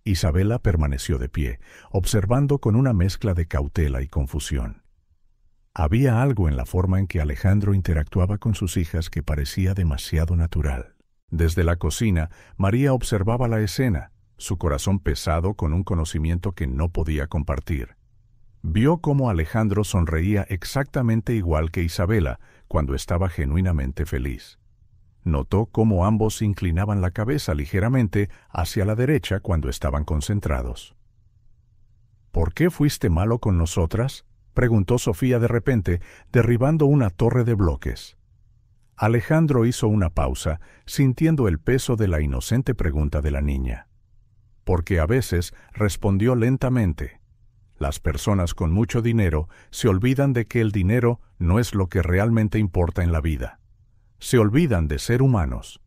Isabela permaneció de pie, observando con una mezcla de cautela y confusión. Había algo en la forma en que Alejandro interactuaba con sus hijas que parecía demasiado natural. Desde la cocina, María observaba la escena, su corazón pesado con un conocimiento que no podía compartir. Vio cómo Alejandro sonreía exactamente igual que Isabela cuando estaba genuinamente feliz. Notó cómo ambos inclinaban la cabeza ligeramente hacia la derecha cuando estaban concentrados. ¿Por qué fuiste malo con nosotras?, preguntó Sofía de repente, derribando una torre de bloques. Alejandro hizo una pausa, sintiendo el peso de la inocente pregunta de la niña. Porque a veces respondió lentamente. Las personas con mucho dinero se olvidan de que el dinero no es lo que realmente importa en la vida. Se olvidan de ser humanos.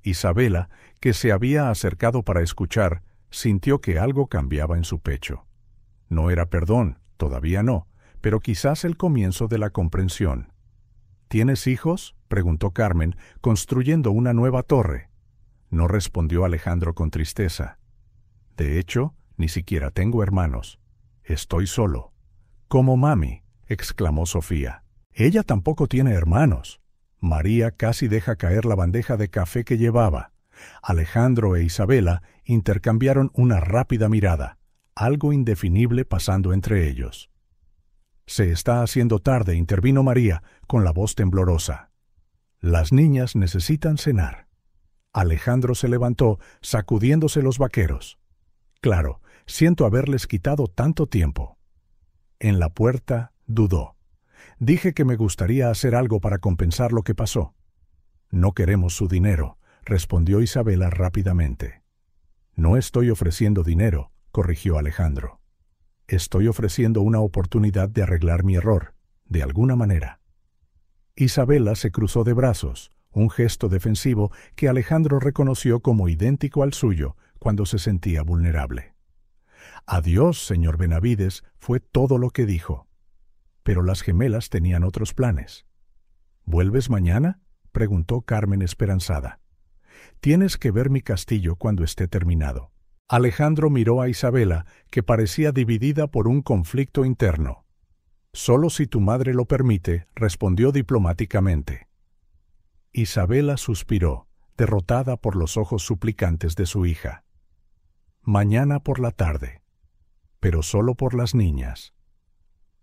Isabela, que se había acercado para escuchar, sintió que algo cambiaba en su pecho. No era perdón, todavía no, pero quizás el comienzo de la comprensión. ¿Tienes hijos?, preguntó Carmen, construyendo una nueva torre. No respondió Alejandro con tristeza. De hecho, ni siquiera tengo hermanos. Estoy solo. Como mami, exclamó Sofía. Ella tampoco tiene hermanos. María casi deja caer la bandeja de café que llevaba. Alejandro e Isabela intercambiaron una rápida mirada, algo indefinible pasando entre ellos. Se está haciendo tarde, intervino María, con la voz temblorosa. Las niñas necesitan cenar. Alejandro se levantó, sacudiéndose los vaqueros. Claro, siento haberles quitado tanto tiempo. En la puerta dudó. Dije que me gustaría hacer algo para compensar lo que pasó. No queremos su dinero, respondió Isabela rápidamente. No estoy ofreciendo dinero, corrigió Alejandro. Estoy ofreciendo una oportunidad de arreglar mi error, de alguna manera. Isabela se cruzó de brazos, un gesto defensivo que Alejandro reconoció como idéntico al suyo cuando se sentía vulnerable. Adiós, señor Benavides, fue todo lo que dijo. Pero las gemelas tenían otros planes. ¿Vuelves mañana?, preguntó Carmen esperanzada. Tienes que ver mi castillo cuando esté terminado. Alejandro miró a Isabela, que parecía dividida por un conflicto interno. Solo si tu madre lo permite, respondió diplomáticamente. Isabela suspiró, derrotada por los ojos suplicantes de su hija. Mañana por la tarde, pero solo por las niñas.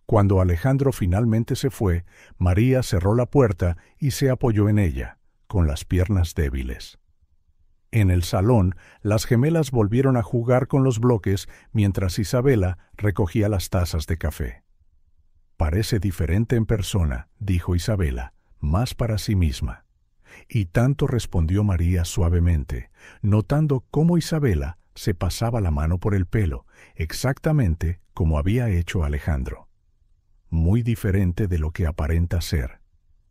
Cuando Alejandro finalmente se fue, María cerró la puerta y se apoyó en ella, con las piernas débiles. En el salón, las gemelas volvieron a jugar con los bloques mientras Isabela recogía las tazas de café. Parece diferente en persona, dijo Isabela, más para sí misma. Y tanto, respondió María suavemente, notando cómo Isabela se pasaba la mano por el pelo, exactamente como había hecho Alejandro. Muy diferente de lo que aparenta ser.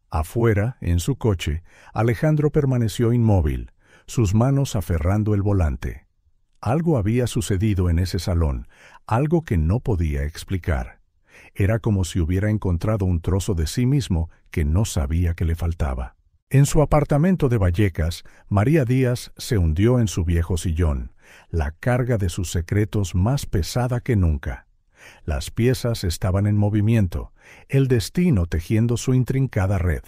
Afuera, en su coche, Alejandro permaneció inmóvil, sus manos aferrando el volante. Algo había sucedido en ese salón, algo que no podía explicar. Era como si hubiera encontrado un trozo de sí mismo que no sabía que le faltaba. En su apartamento de Vallecas, María Díaz se hundió en su viejo sillón, la carga de sus secretos más pesada que nunca. Las piezas estaban en movimiento, el destino tejiendo su intrincada red.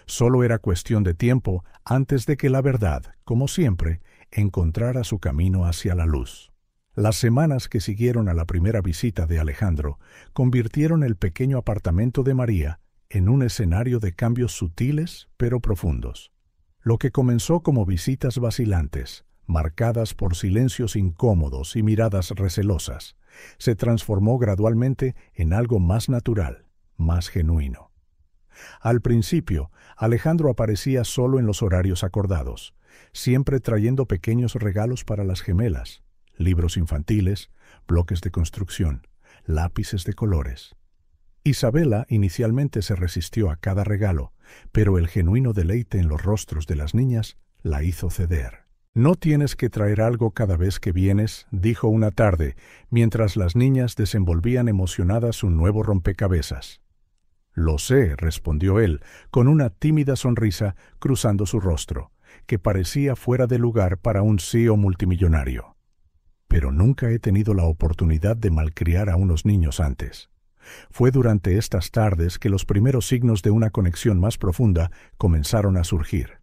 Solo era cuestión de tiempo antes de que la verdad, como siempre, encontrara su camino hacia la luz. Las semanas que siguieron a la primera visita de Alejandro convirtieron el pequeño apartamento de María en un escenario de cambios sutiles pero profundos. Lo que comenzó como visitas vacilantes, marcadas por silencios incómodos y miradas recelosas, se transformó gradualmente en algo más natural, más genuino. Al principio, Alejandro aparecía solo en los horarios acordados, siempre trayendo pequeños regalos para las gemelas, libros infantiles, bloques de construcción, lápices de colores. Isabela inicialmente se resistió a cada regalo, pero el genuino deleite en los rostros de las niñas la hizo ceder. «No tienes que traer algo cada vez que vienes», dijo una tarde, mientras las niñas desenvolvían emocionadas un nuevo rompecabezas. «Lo sé», respondió él, con una tímida sonrisa cruzando su rostro, que parecía fuera de lugar para un CEO multimillonario. «Pero nunca he tenido la oportunidad de malcriar a unos niños antes. Fue durante estas tardes que los primeros signos de una conexión más profunda comenzaron a surgir.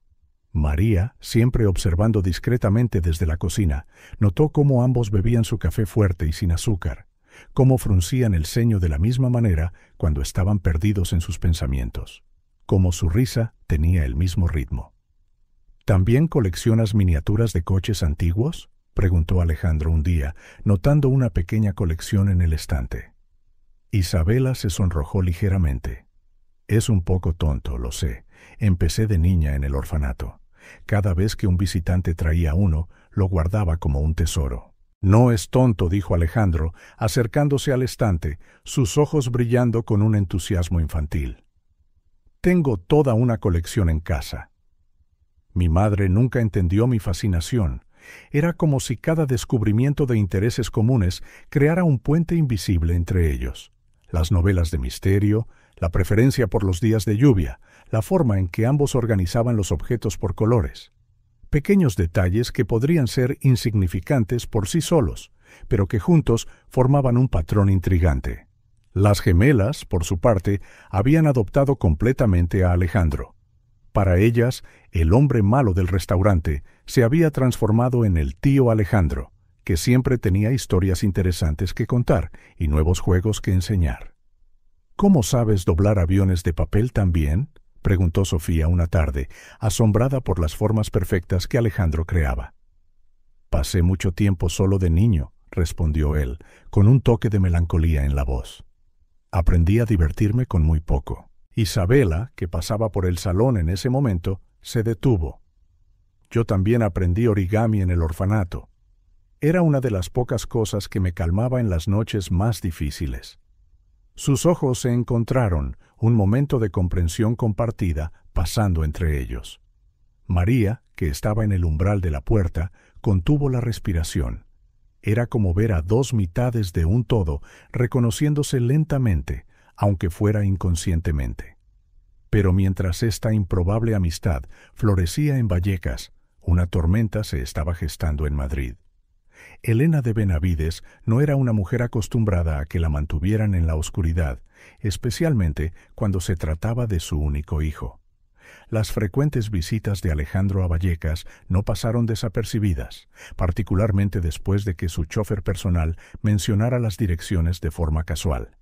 María, siempre observando discretamente desde la cocina, notó cómo ambos bebían su café fuerte y sin azúcar, cómo fruncían el ceño de la misma manera cuando estaban perdidos en sus pensamientos, cómo su risa tenía el mismo ritmo. ¿También coleccionas miniaturas de coches antiguos?, preguntó Alejandro un día, notando una pequeña colección en el estante. Isabela se sonrojó ligeramente. Es un poco tonto, lo sé. Empecé de niña en el orfanato. Cada vez que un visitante traía uno, lo guardaba como un tesoro. No es tonto, dijo Alejandro, acercándose al estante, sus ojos brillando con un entusiasmo infantil. Tengo toda una colección en casa. Mi madre nunca entendió mi fascinación. Era como si cada descubrimiento de intereses comunes creara un puente invisible entre ellos. Las novelas de misterio, la preferencia por los días de lluvia, la forma en que ambos organizaban los objetos por colores. Pequeños detalles que podrían ser insignificantes por sí solos, pero que juntos formaban un patrón intrigante. Las gemelas, por su parte, habían adoptado completamente a Alejandro. Para ellas, el hombre malo del restaurante se había transformado en el tío Alejandro, que siempre tenía historias interesantes que contar y nuevos juegos que enseñar. ¿Cómo sabes doblar aviones de papel tan bien?, preguntó Sofía una tarde, asombrada por las formas perfectas que Alejandro creaba. Pasé mucho tiempo solo de niño, respondió él, con un toque de melancolía en la voz. Aprendí a divertirme con muy poco. Isabela, que pasaba por el salón en ese momento, se detuvo. Yo también aprendí origami en el orfanato. Era una de las pocas cosas que me calmaba en las noches más difíciles. Sus ojos se encontraron, un momento de comprensión compartida pasando entre ellos. María, que estaba en el umbral de la puerta, contuvo la respiración. Era como ver a dos mitades de un todo reconociéndose lentamente, aunque fuera inconscientemente. Pero mientras esta improbable amistad florecía en Vallecas, una tormenta se estaba gestando en Madrid. Elena de Benavides no era una mujer acostumbrada a que la mantuvieran en la oscuridad, especialmente cuando se trataba de su único hijo. Las frecuentes visitas de Alejandro a Vallecas no pasaron desapercibidas, particularmente después de que su chofer personal mencionara las direcciones de forma casual.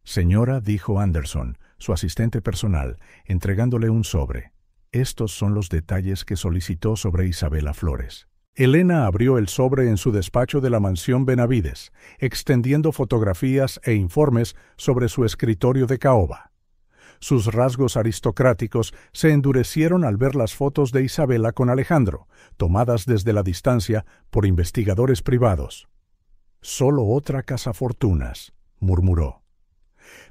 Señora, dijo Anderson, su asistente personal, entregándole un sobre. Estos son los detalles que solicitó sobre Isabela Flores. Elena abrió el sobre en su despacho de la mansión Benavides, extendiendo fotografías e informes sobre su escritorio de caoba. Sus rasgos aristocráticos se endurecieron al ver las fotos de Isabela con Alejandro, tomadas desde la distancia por investigadores privados. «Solo otra cazafortunas», murmuró.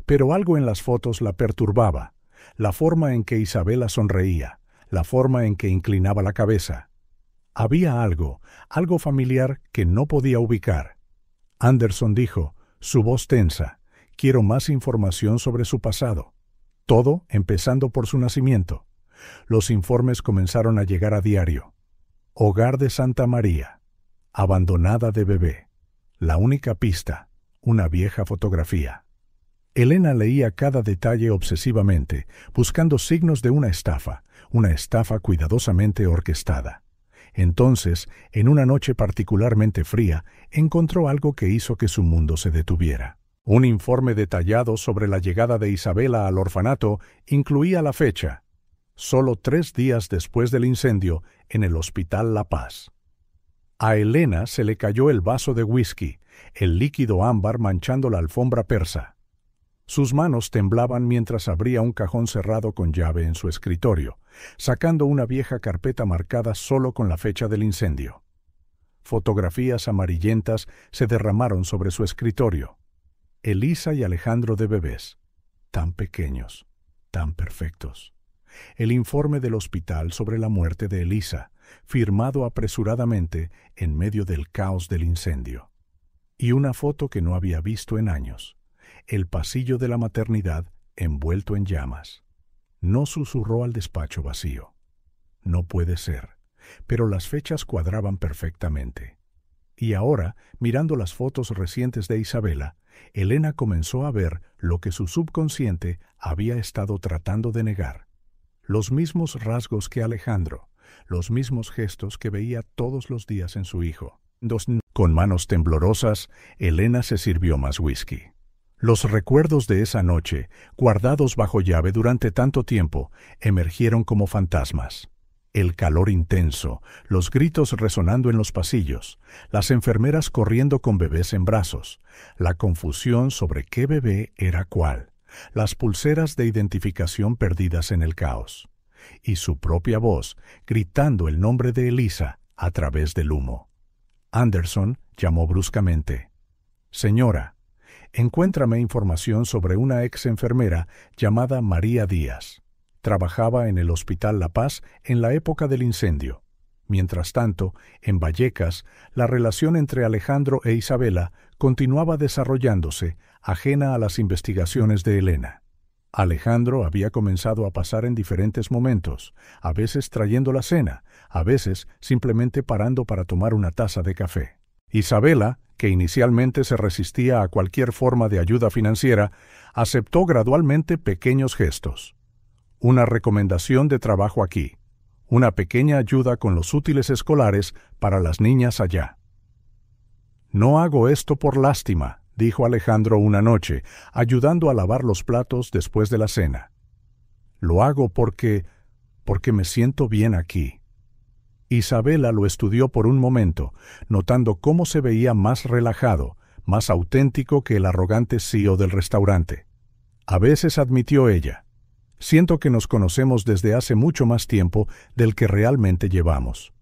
Pero algo en las fotos la perturbaba, la forma en que Isabela sonreía, la forma en que inclinaba la cabeza. Había algo familiar que no podía ubicar. Anderson dijo, su voz tensa, «Quiero más información sobre su pasado». Todo empezando por su nacimiento. Los informes comenzaron a llegar a diario. Hogar de Santa María. Abandonada de bebé. La única pista, una vieja fotografía. Elena leía cada detalle obsesivamente, buscando signos de una estafa cuidadosamente orquestada. Entonces, en una noche particularmente fría, encontró algo que hizo que su mundo se detuviera. Un informe detallado sobre la llegada de Isabela al orfanato incluía la fecha, solo 3 días después del incendio en el Hospital La Paz. A Elena se le cayó el vaso de whisky, el líquido ámbar manchando la alfombra persa. Sus manos temblaban mientras abría un cajón cerrado con llave en su escritorio, sacando una vieja carpeta marcada solo con la fecha del incendio. Fotografías amarillentas se derramaron sobre su escritorio. Elisa y Alejandro de bebés, tan pequeños, tan perfectos. El informe del hospital sobre la muerte de Elisa, firmado apresuradamente en medio del caos del incendio. Y una foto que no había visto en años. El pasillo de la maternidad envuelto en llamas. No susurró al despacho vacío. No puede ser, pero las fechas cuadraban perfectamente. Y ahora, mirando las fotos recientes de Isabela, Elena comenzó a ver lo que su subconsciente había estado tratando de negar. Los mismos rasgos que Alejandro, los mismos gestos que veía todos los días en su hijo. Con manos temblorosas, Elena se sirvió más whisky. Los recuerdos de esa noche, guardados bajo llave durante tanto tiempo, emergieron como fantasmas. El calor intenso, los gritos resonando en los pasillos, las enfermeras corriendo con bebés en brazos, la confusión sobre qué bebé era cuál, las pulseras de identificación perdidas en el caos, y su propia voz gritando el nombre de Elisa a través del humo. Anderson llamó bruscamente. «Señora, encuéntrame información sobre una ex enfermera llamada María Díaz. Trabajaba en el Hospital La Paz en la época del incendio. Mientras tanto, en Vallecas, la relación entre Alejandro e Isabela continuaba desarrollándose, ajena a las investigaciones de Elena. Alejandro había comenzado a pasar en diferentes momentos, a veces trayendo la cena, a veces simplemente parando para tomar una taza de café. Isabela, que inicialmente se resistía a cualquier forma de ayuda financiera, aceptó gradualmente pequeños gestos. Una recomendación de trabajo aquí, una pequeña ayuda con los útiles escolares para las niñas allá. «No hago esto por lástima», dijo Alejandro una noche, ayudando a lavar los platos después de la cena. «Lo hago porque me siento bien aquí». Isabela lo estudió por un momento, notando cómo se veía más relajado, más auténtico que el arrogante CEO del restaurante. A veces admitió ella, «Siento que nos conocemos desde hace mucho más tiempo del que realmente llevamos».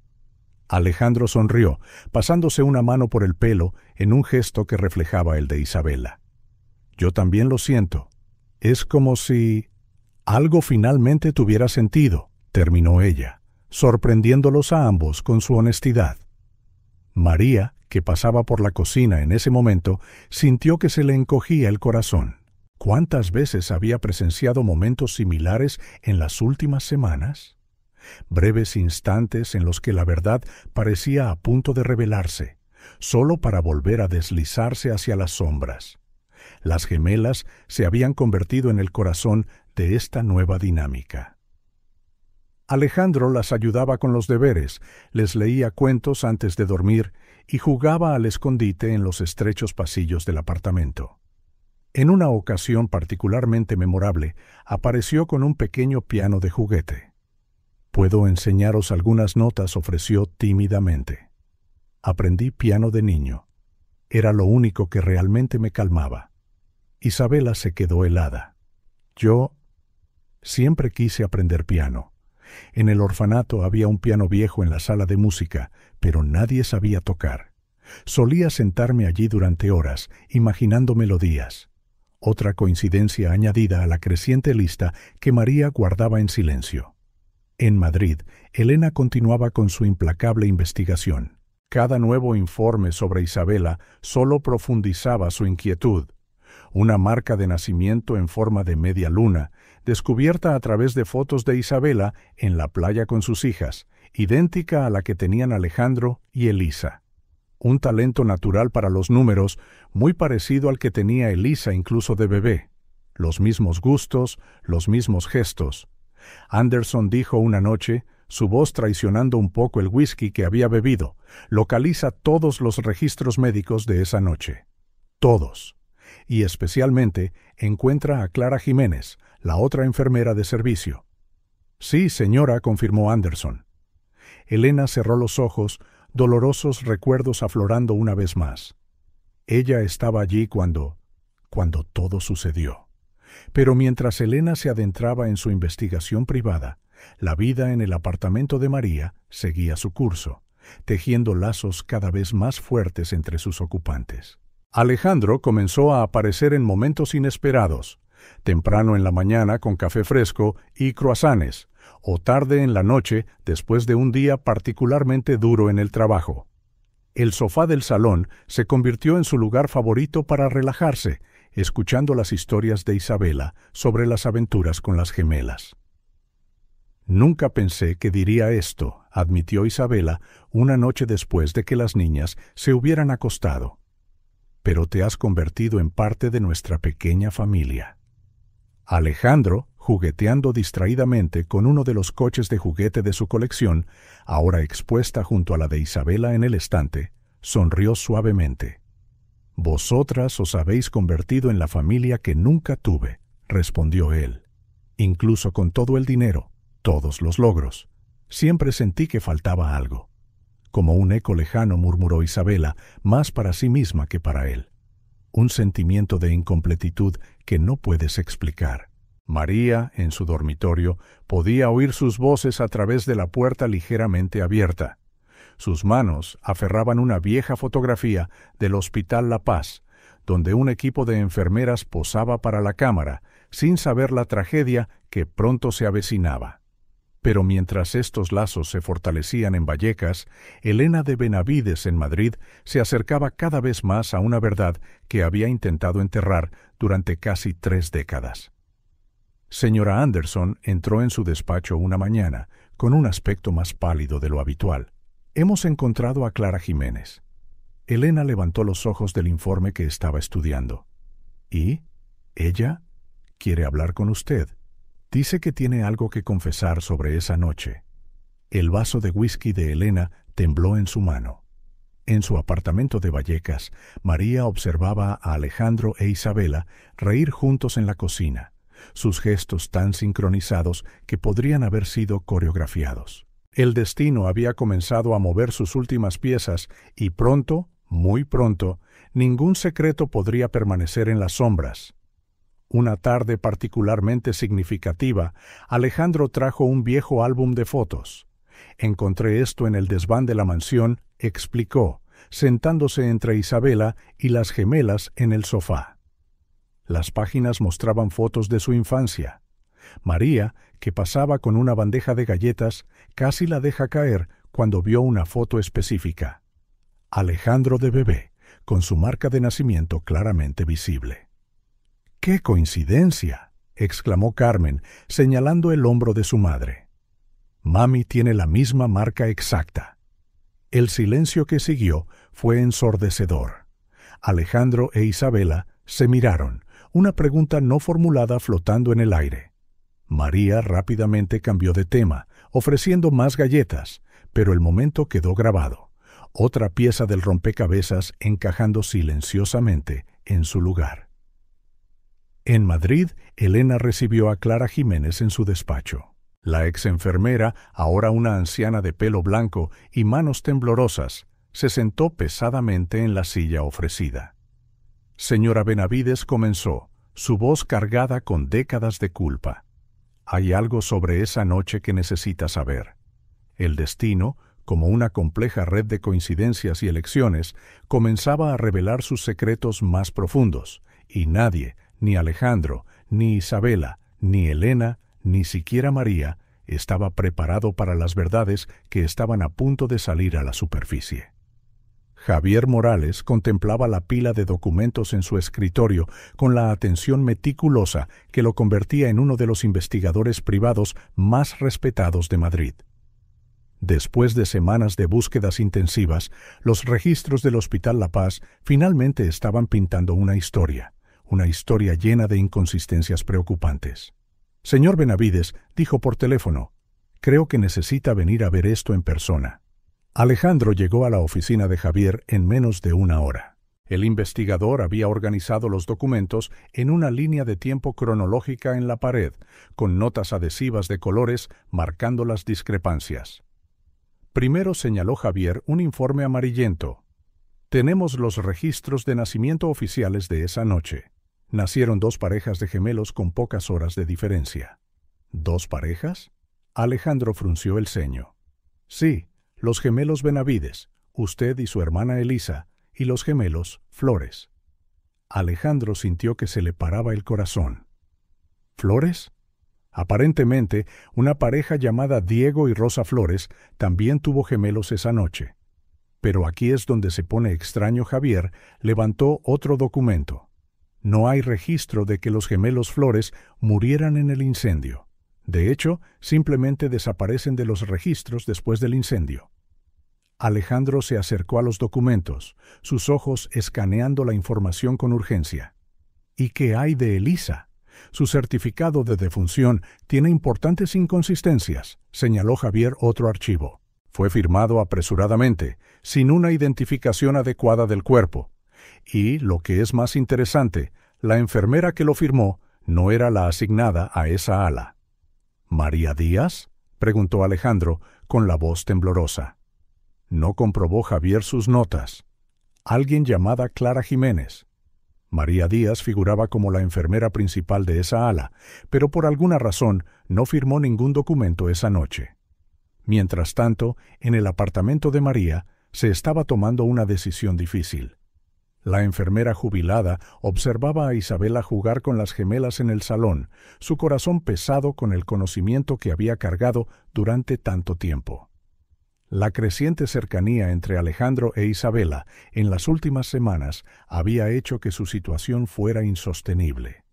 Alejandro sonrió, pasándose una mano por el pelo en un gesto que reflejaba el de Isabela. «Yo también lo siento. Es como si algo finalmente tuviera sentido», terminó ella, sorprendiéndolos a ambos con su honestidad. María, que pasaba por la cocina en ese momento, sintió que se le encogía el corazón. ¿Cuántas veces había presenciado momentos similares en las últimas semanas? Breves instantes en los que la verdad parecía a punto de revelarse, solo para volver a deslizarse hacia las sombras. Las gemelas se habían convertido en el corazón de esta nueva dinámica. Alejandro las ayudaba con los deberes, les leía cuentos antes de dormir y jugaba al escondite en los estrechos pasillos del apartamento. En una ocasión particularmente memorable, apareció con un pequeño piano de juguete. «Puedo enseñaros algunas notas», ofreció tímidamente. «Aprendí piano de niño. Era lo único que realmente me calmaba». Isabela se quedó helada. «Yo siempre quise aprender piano. En el orfanato había un piano viejo en la sala de música, pero nadie sabía tocar. Solía sentarme allí durante horas, imaginando melodías». Otra coincidencia añadida a la creciente lista que María guardaba en silencio. En Madrid, Elena continuaba con su implacable investigación. Cada nuevo informe sobre Isabela solo profundizaba su inquietud. Una marca de nacimiento en forma de media luna, descubierta a través de fotos de Isabela en la playa con sus hijas, idéntica a la que tenían Alejandro y Elisa. Un talento natural para los números, muy parecido al que tenía Elisa incluso de bebé. Los mismos gustos, los mismos gestos. Anderson dijo una noche, su voz traicionando un poco el whisky que había bebido, localiza todos los registros médicos de esa noche. Todos. Y especialmente encuentra a Clara Jiménez, la otra enfermera de servicio. «Sí, señora», confirmó Anderson. Elena cerró los ojos, dolorosos recuerdos aflorando una vez más. Ella estaba allí cuando todo sucedió. Pero mientras Elena se adentraba en su investigación privada, la vida en el apartamento de María seguía su curso, tejiendo lazos cada vez más fuertes entre sus ocupantes. Alejandro comenzó a aparecer en momentos inesperados, temprano en la mañana con café fresco y croissants, o tarde en la noche después de un día particularmente duro en el trabajo. El sofá del salón se convirtió en su lugar favorito para relajarse, escuchando las historias de Isabela sobre las aventuras con las gemelas. Nunca pensé que diría esto, admitió Isabela una noche después de que las niñas se hubieran acostado. Pero te has convertido en parte de nuestra pequeña familia. Alejandro, jugueteando distraídamente con uno de los coches de juguete de su colección, ahora expuesta junto a la de Isabela en el estante, sonrió suavemente. Vosotras os habéis convertido en la familia que nunca tuve, respondió él. Incluso con todo el dinero, todos los logros, siempre sentí que faltaba algo. Como un eco lejano murmuró Isabela, más para sí misma que para él. Un sentimiento de incompletitud que no puedes explicar. María, en su dormitorio, podía oír sus voces a través de la puerta ligeramente abierta. Sus manos aferraban una vieja fotografía del Hospital La Paz, donde un equipo de enfermeras posaba para la cámara, sin saber la tragedia que pronto se avecinaba. Pero mientras estos lazos se fortalecían en Vallecas, Elena de Benavides en Madrid se acercaba cada vez más a una verdad que había intentado enterrar durante casi 3 décadas. Señora Anderson entró en su despacho una mañana, con un aspecto más pálido de lo habitual. Hemos encontrado a Clara Jiménez. Elena levantó los ojos del informe que estaba estudiando. ¿Y? ¿Ella? ¿Quiere hablar con usted? Dice que tiene algo que confesar sobre esa noche. El vaso de whisky de Elena tembló en su mano. En su apartamento de Vallecas, María observaba a Alejandro e Isabela reír juntos en la cocina, sus gestos tan sincronizados que podrían haber sido coreografiados. El destino había comenzado a mover sus últimas piezas y pronto, muy pronto, ningún secreto podría permanecer en las sombras. Una tarde particularmente significativa, Alejandro trajo un viejo álbum de fotos. Encontré esto en el desván de la mansión, explicó, sentándose entre Isabela y las gemelas en el sofá. Las páginas mostraban fotos de su infancia. María, que pasaba con una bandeja de galletas, casi la deja caer cuando vio una foto específica. Alejandro de bebé, con su marca de nacimiento claramente visible. ¡Qué coincidencia!, exclamó Carmen, señalando el hombro de su madre. Mami tiene la misma marca exacta. El silencio que siguió fue ensordecedor. Alejandro e Isabela se miraron, una pregunta no formulada flotando en el aire. María rápidamente cambió de tema, ofreciendo más galletas, pero el momento quedó grabado. Otra pieza del rompecabezas encajando silenciosamente en su lugar. En Madrid, Elena recibió a Clara Jiménez en su despacho. La ex enfermera, ahora una anciana de pelo blanco y manos temblorosas, se sentó pesadamente en la silla ofrecida. Señora Benavides comenzó, su voz cargada con décadas de culpa. Hay algo sobre esa noche que necesita saber. El destino, como una compleja red de coincidencias y elecciones, comenzaba a revelar sus secretos más profundos, y nadie, ni Alejandro, ni Isabela, ni Elena, ni siquiera María, estaba preparado para las verdades que estaban a punto de salir a la superficie. Javier Morales contemplaba la pila de documentos en su escritorio con la atención meticulosa que lo convertía en uno de los investigadores privados más respetados de Madrid. Después de semanas de búsquedas intensivas, los registros del Hospital La Paz finalmente estaban pintando una historia llena de inconsistencias preocupantes. Señor Benavides, dijo por teléfono, creo que necesita venir a ver esto en persona. Alejandro llegó a la oficina de Javier en menos de 1 hora. El investigador había organizado los documentos en una línea de tiempo cronológica en la pared, con notas adhesivas de colores marcando las discrepancias. Primero señaló Javier un informe amarillento. Tenemos los registros de nacimiento oficiales de esa noche. Nacieron 2 parejas de gemelos con pocas horas de diferencia. ¿2 parejas? Alejandro frunció el ceño. Sí, los gemelos Benavides, usted y su hermana Elisa, y los gemelos Flores. Alejandro sintió que se le paraba el corazón. ¿Flores? Aparentemente, una pareja llamada Diego y Rosa Flores también tuvo gemelos esa noche. Pero aquí es donde se pone extraño. Javier levantó otro documento. No hay registro de que los gemelos Flores murieran en el incendio. De hecho, simplemente desaparecen de los registros después del incendio. Alejandro se acercó a los documentos, sus ojos escaneando la información con urgencia. ¿Y qué hay de Elisa? Su certificado de defunción tiene importantes inconsistencias, señaló Javier otro archivo. Fue firmado apresuradamente, sin una identificación adecuada del cuerpo. Y, lo que es más interesante, la enfermera que lo firmó no era la asignada a esa ala. ¿María Díaz?, preguntó Alejandro con la voz temblorosa. No comprobó Javier sus notas. Alguien llamada Clara Jiménez. María Díaz figuraba como la enfermera principal de esa ala, pero por alguna razón no firmó ningún documento esa noche. Mientras tanto, en el apartamento de María se estaba tomando una decisión difícil. La enfermera jubilada observaba a Isabela jugar con las gemelas en el salón, su corazón pesado con el conocimiento que había cargado durante tanto tiempo. La creciente cercanía entre Alejandro e Isabela en las últimas semanas había hecho que su situación fuera insostenible.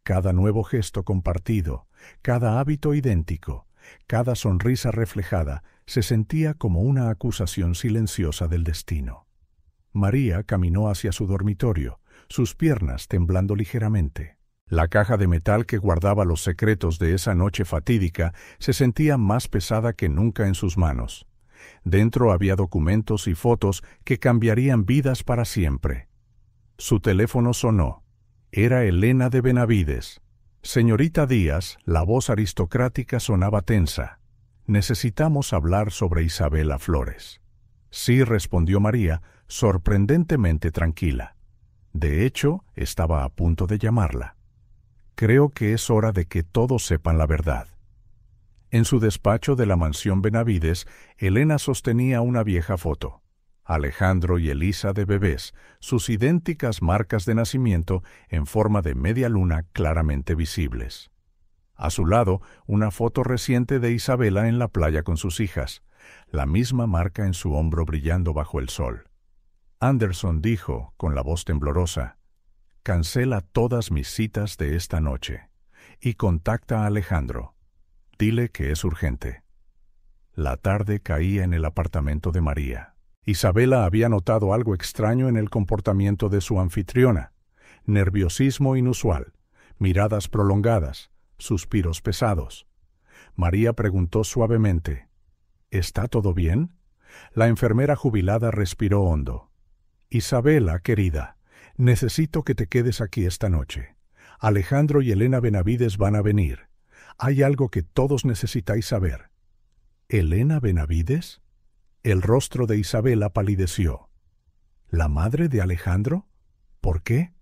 Cada nuevo gesto compartido, cada hábito idéntico, cada sonrisa reflejada se sentía como una acusación silenciosa del destino. María caminó hacia su dormitorio, sus piernas temblando ligeramente. La caja de metal que guardaba los secretos de esa noche fatídica se sentía más pesada que nunca en sus manos. Dentro había documentos y fotos que cambiarían vidas para siempre. Su teléfono sonó. Era Elena de Benavides. Señorita Díaz, la voz aristocrática sonaba tensa. Necesitamos hablar sobre Isabela Flores. Sí, respondió María, sorprendentemente tranquila. De hecho, estaba a punto de llamarla. Creo que es hora de que todos sepan la verdad. En su despacho de la mansión Benavides, Elena sostenía una vieja foto. Alejandro y Elisa de bebés, sus idénticas marcas de nacimiento en forma de media luna claramente visibles. A su lado, una foto reciente de Isabela en la playa con sus hijas, la misma marca en su hombro brillando bajo el sol. Anderson dijo, con la voz temblorosa, «Cancela todas mis citas de esta noche y contacta a Alejandro. Dile que es urgente». La tarde caía en el apartamento de María. Isabela había notado algo extraño en el comportamiento de su anfitriona. Nerviosismo inusual, miradas prolongadas, suspiros pesados. María preguntó suavemente, «¿Está todo bien?». La enfermera jubilada respiró hondo. «Isabela, querida, necesito que te quedes aquí esta noche. Alejandro y Elena Benavides van a venir. Hay algo que todos necesitáis saber». ¿Elena Benavides? El rostro de Isabela palideció. ¿La madre de Alejandro? ¿Por qué?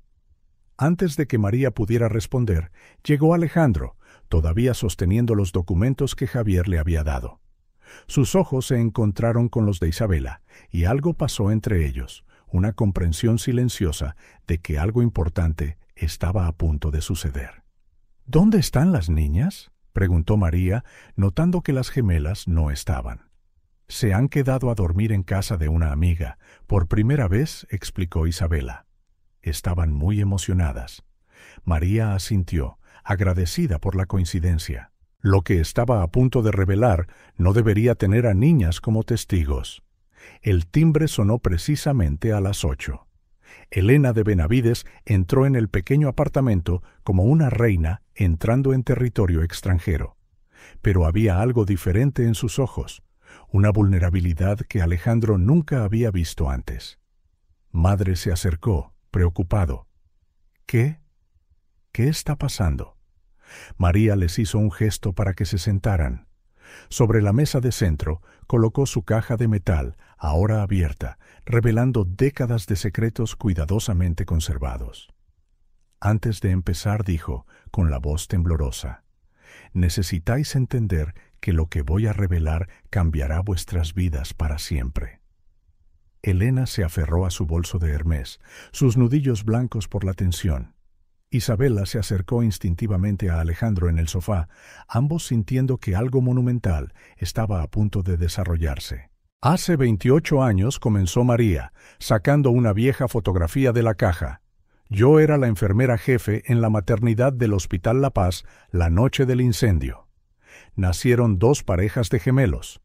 Antes de que María pudiera responder, llegó Alejandro, todavía sosteniendo los documentos que Javier le había dado. Sus ojos se encontraron con los de Isabela, y algo pasó entre ellos, una comprensión silenciosa de que algo importante estaba a punto de suceder. «¿Dónde están las niñas?», preguntó María, notando que las gemelas no estaban. «Se han quedado a dormir en casa de una amiga. Por primera vez», explicó Isabela. Estaban muy emocionadas. María asintió, agradecida por la coincidencia. Lo que estaba a punto de revelar no debería tener a niñas como testigos. El timbre sonó precisamente a las 8. Elena de Benavides entró en el pequeño apartamento como una reina entrando en territorio extranjero. Pero había algo diferente en sus ojos, una vulnerabilidad que Alejandro nunca había visto antes. Madre se acercó, preocupado. «¿Qué? ¿Qué está pasando?». María les hizo un gesto para que se sentaran. Sobre la mesa de centro colocó su caja de metal, ahora abierta, revelando décadas de secretos cuidadosamente conservados. Antes de empezar dijo, con la voz temblorosa, «Necesitáis entender que lo que voy a revelar cambiará vuestras vidas para siempre». Elena se aferró a su bolso de Hermès, sus nudillos blancos por la tensión. Isabela se acercó instintivamente a Alejandro en el sofá, ambos sintiendo que algo monumental estaba a punto de desarrollarse. «Hace 28 años comenzó María, sacando una vieja fotografía de la caja. Yo era la enfermera jefe en la maternidad del Hospital La Paz la noche del incendio. Nacieron 2 parejas de gemelos.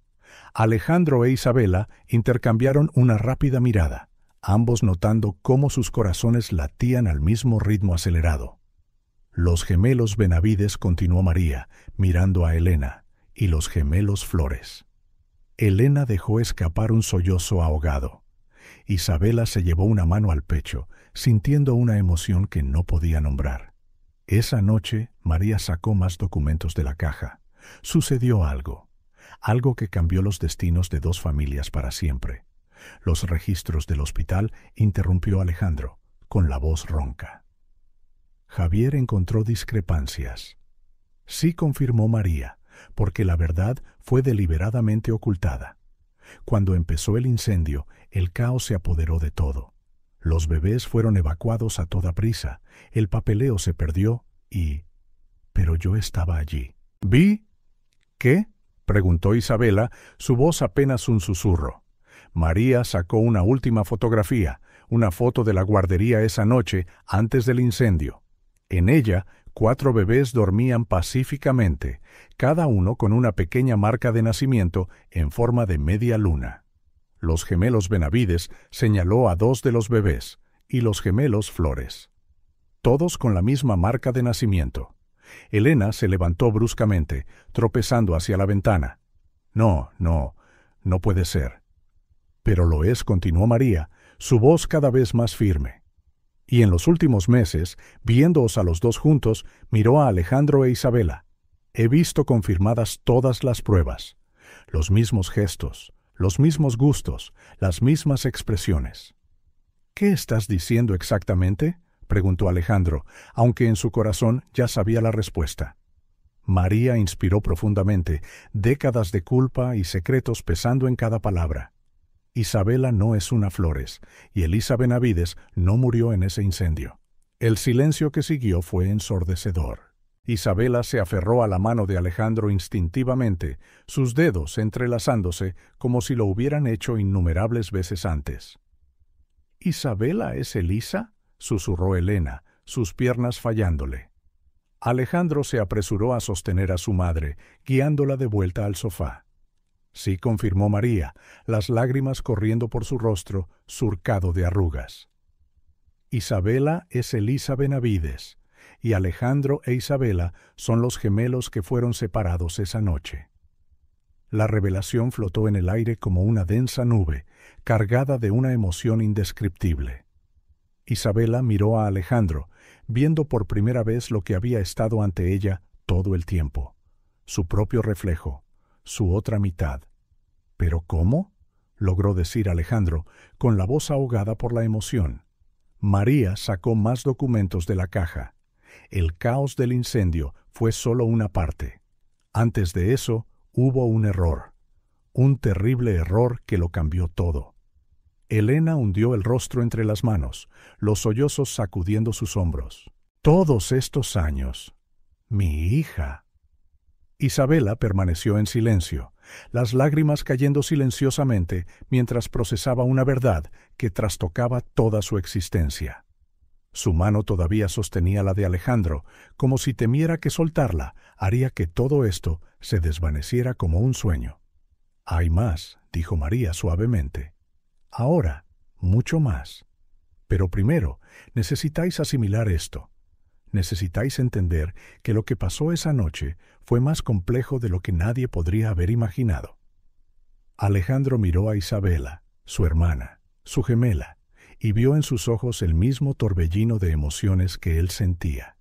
Alejandro e Isabela intercambiaron una rápida mirada, ambos notando cómo sus corazones latían al mismo ritmo acelerado. Los gemelos Benavides, continuó María, mirando a Elena, y los gemelos Flores. Elena dejó escapar un sollozo ahogado. Isabela se llevó una mano al pecho, sintiendo una emoción que no podía nombrar. Esa noche, María sacó más documentos de la caja. Sucedió algo que cambió los destinos de 2 familias para siempre. Los registros del hospital, interrumpió Alejandro, con la voz ronca. Javier encontró discrepancias. Sí, confirmó María, porque la verdad fue deliberadamente ocultada. Cuando empezó el incendio, el caos se apoderó de todo. Los bebés fueron evacuados a toda prisa, el papeleo se perdió y... Pero yo estaba allí. ¿Vi? ¿Qué? Preguntó Isabela, su voz apenas un susurro. María sacó una última fotografía, una foto de la guardería esa noche antes del incendio. En ella, 4 bebés dormían pacíficamente, cada uno con una pequeña marca de nacimiento en forma de media luna. Los gemelos Benavides señaló a 2 de los bebés, y los gemelos Flores. Todos con la misma marca de nacimiento. Elena se levantó bruscamente, tropezando hacia la ventana. No puede ser. Pero lo es, continuó María, su voz cada vez más firme. Y en los últimos meses, viéndoos a los 2 juntos, miró a Alejandro e Isabela. He visto confirmadas todas las pruebas. Los mismos gestos, los mismos gustos, las mismas expresiones. ¿Qué estás diciendo exactamente?, preguntó Alejandro, aunque en su corazón ya sabía la respuesta. María inspiró profundamente, décadas de culpa y secretos pesando en cada palabra. Isabela no es una Flores, y Elisa Benavides no murió en ese incendio. El silencio que siguió fue ensordecedor. Isabela se aferró a la mano de Alejandro instintivamente, sus dedos entrelazándose como si lo hubieran hecho innumerables veces antes. ¿Isabela es Elisa?, susurró Elena, sus piernas fallándole. Alejandro se apresuró a sostener a su madre, guiándola de vuelta al sofá. Sí, confirmó María, las lágrimas corriendo por su rostro, surcado de arrugas. Isabela es Elisa Benavides, y Alejandro e Isabela son los gemelos que fueron separados esa noche. La revelación flotó en el aire como una densa nube, cargada de una emoción indescriptible. Isabela miró a Alejandro, viendo por primera vez lo que había estado ante ella todo el tiempo, su propio reflejo, su otra mitad. ¿Pero cómo?, logró decir Alejandro, con la voz ahogada por la emoción. María sacó más documentos de la caja. El caos del incendio fue solo una parte. Antes de eso, hubo un error. Un terrible error que lo cambió todo. Elena hundió el rostro entre las manos, los sollozos sacudiendo sus hombros. Todos estos años. Mi hija. Isabela permaneció en silencio, las lágrimas cayendo silenciosamente mientras procesaba una verdad que trastocaba toda su existencia. Su mano todavía sostenía la de Alejandro, como si temiera que soltarla haría que todo esto se desvaneciera como un sueño. «Hay más», dijo María suavemente. «Ahora, mucho más. Pero primero, necesitáis asimilar esto. Necesitáis entender que lo que pasó esa noche fue más complejo de lo que nadie podría haber imaginado». Alejandro miró a Isabela, su hermana, su gemela, y vio en sus ojos el mismo torbellino de emociones que él sentía.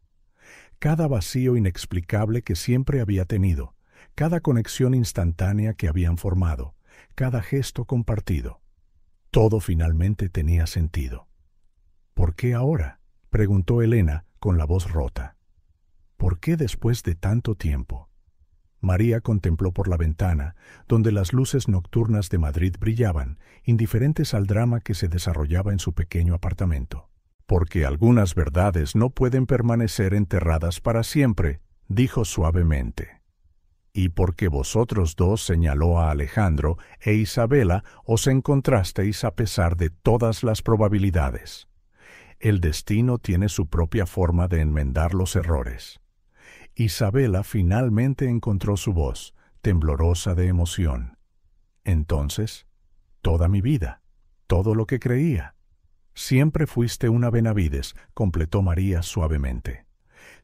Cada vacío inexplicable que siempre había tenido, cada conexión instantánea que habían formado, cada gesto compartido. Todo finalmente tenía sentido. «¿Por qué ahora?», preguntó Elena con la voz rota. «¿Por qué después de tanto tiempo?». María contempló por la ventana, donde las luces nocturnas de Madrid brillaban, indiferentes al drama que se desarrollaba en su pequeño apartamento. «Porque algunas verdades no pueden permanecer enterradas para siempre», dijo suavemente. «Y porque vosotros 2», señaló a Alejandro, «e Isabela os encontrasteis a pesar de todas las probabilidades. El destino tiene su propia forma de enmendar los errores. Isabela finalmente encontró su voz, temblorosa de emoción. Entonces, toda mi vida, todo lo que creía. Siempre fuiste una Benavides, completó María suavemente.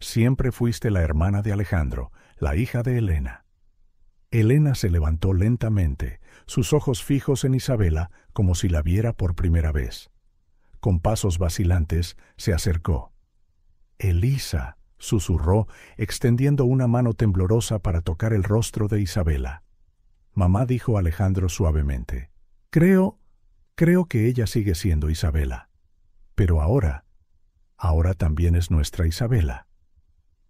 Siempre fuiste la hermana de Alejandro, la hija de Elena. Elena se levantó lentamente, sus ojos fijos en Isabela como si la viera por primera vez. Con pasos vacilantes se acercó. «Elisa», susurró, extendiendo una mano temblorosa para tocar el rostro de Isabela. Mamá, dijo Alejandro suavemente. Creo que ella sigue siendo Isabela. Pero ahora también es nuestra Isabela».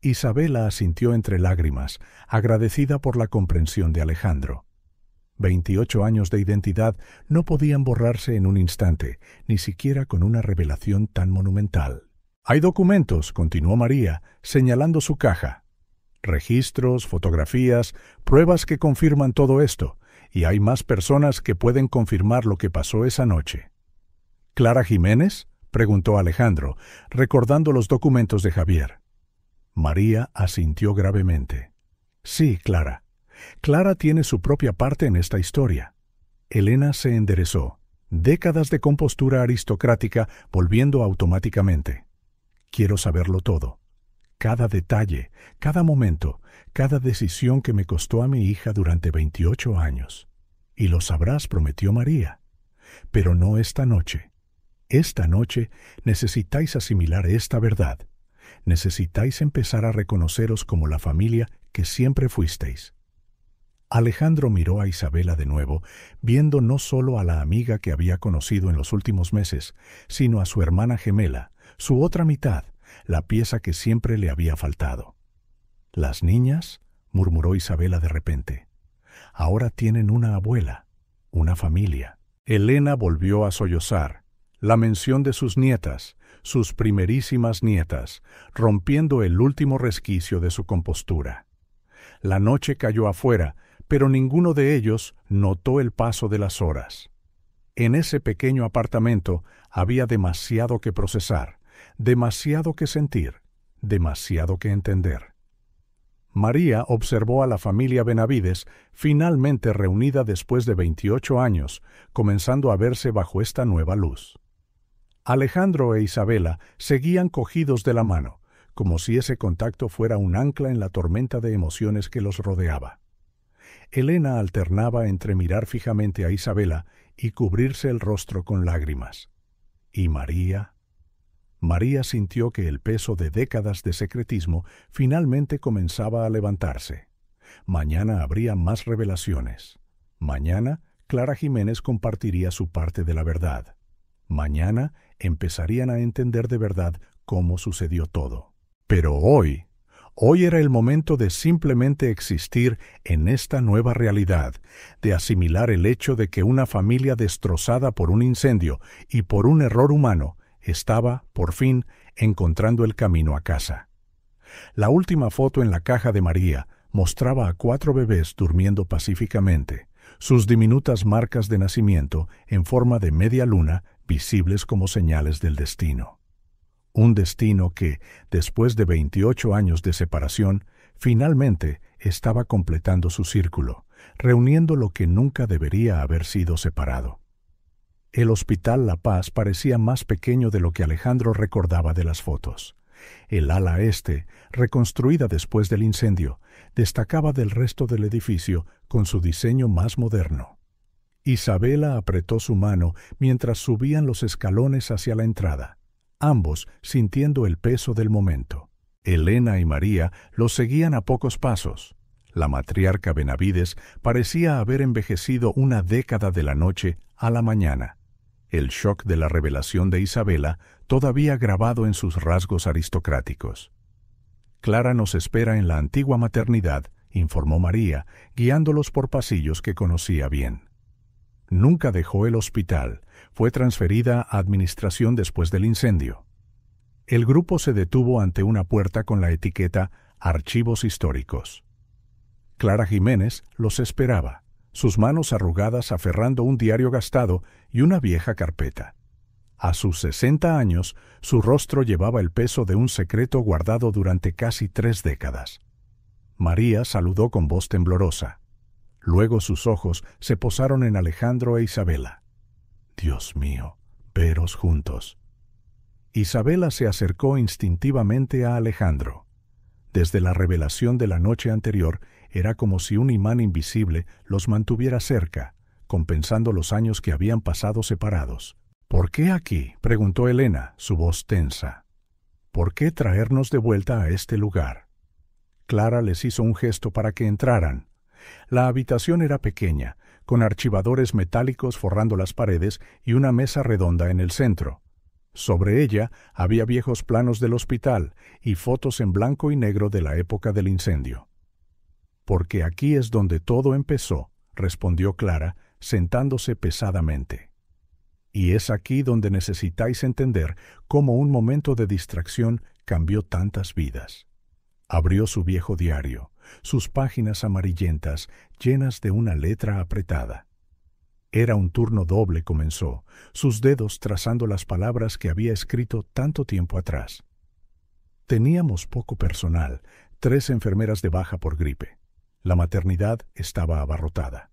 Isabela asintió entre lágrimas, agradecida por la comprensión de Alejandro. 28 años de identidad no podían borrarse en un instante, ni siquiera con una revelación tan monumental. «Hay documentos», continuó María, señalando su caja. «Registros, fotografías, pruebas que confirman todo esto, y hay más personas que pueden confirmar lo que pasó esa noche». «¿Clara Jiménez?», preguntó Alejandro, recordando los documentos de Javier. María asintió gravemente. «Sí, Clara. Clara tiene su propia parte en esta historia». Elena se enderezó, décadas de compostura aristocrática volviendo automáticamente. «Quiero saberlo todo. Cada detalle, cada momento, cada decisión que me costó a mi hija durante 28 años. Y lo sabrás», prometió María. «Pero no esta noche. Esta noche necesitáis asimilar esta verdad. Necesitáis empezar a reconoceros como la familia que siempre fuisteis». Alejandro miró a Isabela de nuevo, viendo no solo a la amiga que había conocido en los últimos meses, sino a su hermana gemela, su otra mitad, la pieza que siempre le había faltado. «Las niñas», murmuró Isabela de repente, «ahora tienen una abuela, una familia». Elena volvió a sollozar. La mención de sus nietas, sus primerísimas nietas, rompiendo el último resquicio de su compostura. La noche cayó afuera, pero ninguno de ellos notó el paso de las horas. En ese pequeño apartamento había demasiado que procesar, demasiado que sentir, demasiado que entender. María observó a la familia Benavides finalmente reunida después de 28 años, comenzando a verse bajo esta nueva luz. Alejandro e Isabela seguían cogidos de la mano, como si ese contacto fuera un ancla en la tormenta de emociones que los rodeaba. Elena alternaba entre mirar fijamente a Isabela y cubrirse el rostro con lágrimas. ¿Y María? María sintió que el peso de décadas de secretismo finalmente comenzaba a levantarse. Mañana habría más revelaciones. Mañana Clara Jiménez compartiría su parte de la verdad. Mañana empezarían a entender de verdad cómo sucedió todo. Pero hoy era el momento de simplemente existir en esta nueva realidad, de asimilar el hecho de que una familia destrozada por un incendio y por un error humano estaba, por fin, encontrando el camino a casa. La última foto en la caja de María mostraba a 4 bebés durmiendo pacíficamente, sus diminutas marcas de nacimiento en forma de media luna visibles como señales del destino. Un destino que, después de 28 años de separación, finalmente estaba completando su círculo, reuniendo lo que nunca debería haber sido separado. El Hospital La Paz parecía más pequeño de lo que Alejandro recordaba de las fotos. El ala este, reconstruida después del incendio, destacaba del resto del edificio con su diseño más moderno. Isabela apretó su mano mientras subían los escalones hacia la entrada, ambos sintiendo el peso del momento. Elena y María los seguían a pocos pasos. La matriarca Benavides parecía haber envejecido una década de la noche a la mañana. El shock de la revelación de Isabela todavía grabado en sus rasgos aristocráticos. «Clara nos espera en la antigua maternidad», informó María, guiándolos por pasillos que conocía bien. Nunca dejó el hospital, fue transferida a administración después del incendio. El grupo se detuvo ante una puerta con la etiqueta «Archivos históricos». Clara Jiménez los esperaba, sus manos arrugadas aferrando un diario gastado y una vieja carpeta. A sus 60 años, su rostro llevaba el peso de un secreto guardado durante casi 3 décadas. María saludó con voz temblorosa. Luego sus ojos se posaron en Alejandro e Isabela. Dios mío, veros juntos. Isabela se acercó instintivamente a Alejandro. Desde la revelación de la noche anterior, era como si un imán invisible los mantuviera cerca, compensando los años que habían pasado separados. «¿Por qué aquí?», preguntó Elena, su voz tensa. «¿Por qué traernos de vuelta a este lugar?». Clara les hizo un gesto para que entraran. La habitación era pequeña, con archivadores metálicos forrando las paredes y una mesa redonda en el centro. Sobre ella había viejos planos del hospital y fotos en blanco y negro de la época del incendio. «Porque aquí es donde todo empezó», respondió Clara, sentándose pesadamente. «Y es aquí donde necesitáis entender cómo un momento de distracción cambió tantas vidas». Abrió su viejo diario, sus páginas amarillentas llenas de una letra apretada. Era un turno doble, comenzó, sus dedos trazando las palabras que había escrito tanto tiempo atrás. Teníamos poco personal, 3 enfermeras de baja por gripe. La maternidad estaba abarrotada.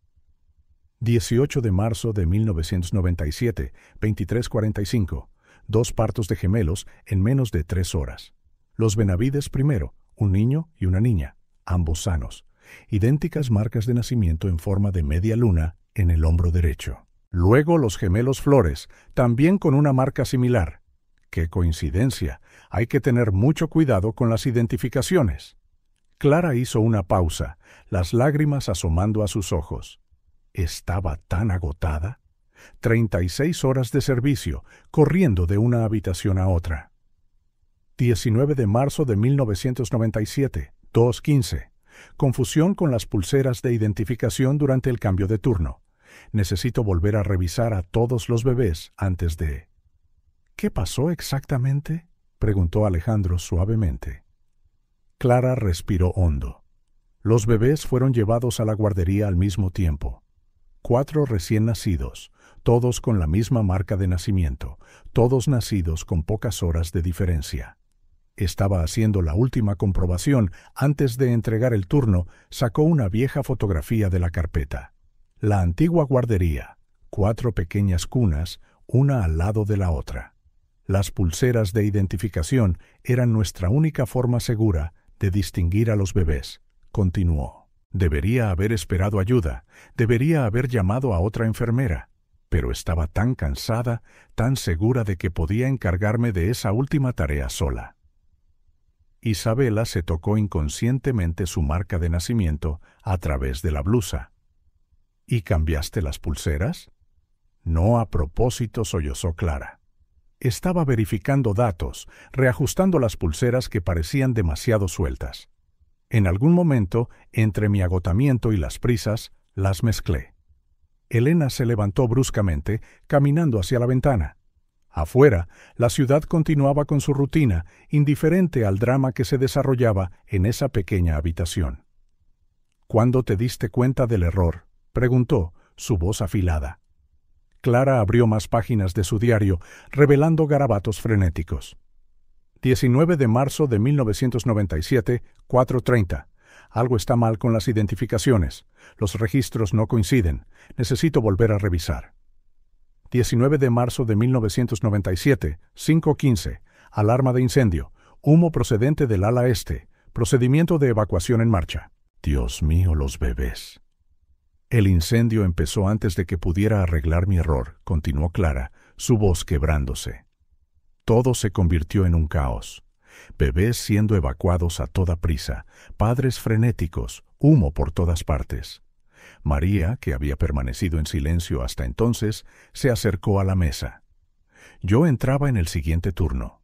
18 de marzo de 1997, 23:45, 2 partos de gemelos en menos de 3 horas. Los Benavides primero, un niño y una niña, ambos sanos. Idénticas marcas de nacimiento en forma de media luna en el hombro derecho. Luego los gemelos Flores, también con una marca similar. ¡Qué coincidencia! Hay que tener mucho cuidado con las identificaciones. Clara hizo una pausa, las lágrimas asomando a sus ojos. Estaba tan agotada. 36 horas de servicio, corriendo de una habitación a otra. 19 de marzo de 1997, 2:15. Confusión con las pulseras de identificación durante el cambio de turno. Necesito volver a revisar a todos los bebés antes de... «¿Qué pasó exactamente?», preguntó Alejandro suavemente. Clara respiró hondo. Los bebés fueron llevados a la guardería al mismo tiempo. 4 recién nacidos, todos con la misma marca de nacimiento, todos nacidos con pocas horas de diferencia. Estaba haciendo la última comprobación. Antes de entregar el turno, sacó una vieja fotografía de la carpeta. La antigua guardería, 4 pequeñas cunas, una al lado de la otra. Las pulseras de identificación eran nuestra única forma segura de distinguir a los bebés, continuó. Debería haber esperado ayuda, debería haber llamado a otra enfermera, pero estaba tan cansada, tan segura de que podía encargarme de esa última tarea sola. Isabela se tocó inconscientemente su marca de nacimiento a través de la blusa. ¿Y cambiaste las pulseras? No a propósito, sollozó Clara. Estaba verificando datos, reajustando las pulseras que parecían demasiado sueltas. En algún momento, entre mi agotamiento y las prisas, las mezclé. Elena se levantó bruscamente, caminando hacia la ventana. Afuera, la ciudad continuaba con su rutina, indiferente al drama que se desarrollaba en esa pequeña habitación. «¿Cuándo te diste cuenta del error?», preguntó, su voz afilada. Clara abrió más páginas de su diario, revelando garabatos frenéticos. 19 de marzo de 1997, 4:30. Algo está mal con las identificaciones. Los registros no coinciden. Necesito volver a revisar. 19 de marzo de 1997, 5:15. Alarma de incendio. Humo procedente del ala este. Procedimiento de evacuación en marcha. Dios mío, los bebés. El incendio empezó antes de que pudiera arreglar mi error, continuó Clara, su voz quebrándose. Todo se convirtió en un caos. Bebés siendo evacuados a toda prisa, padres frenéticos, humo por todas partes. María, que había permanecido en silencio hasta entonces, se acercó a la mesa. Yo entraba en el siguiente turno.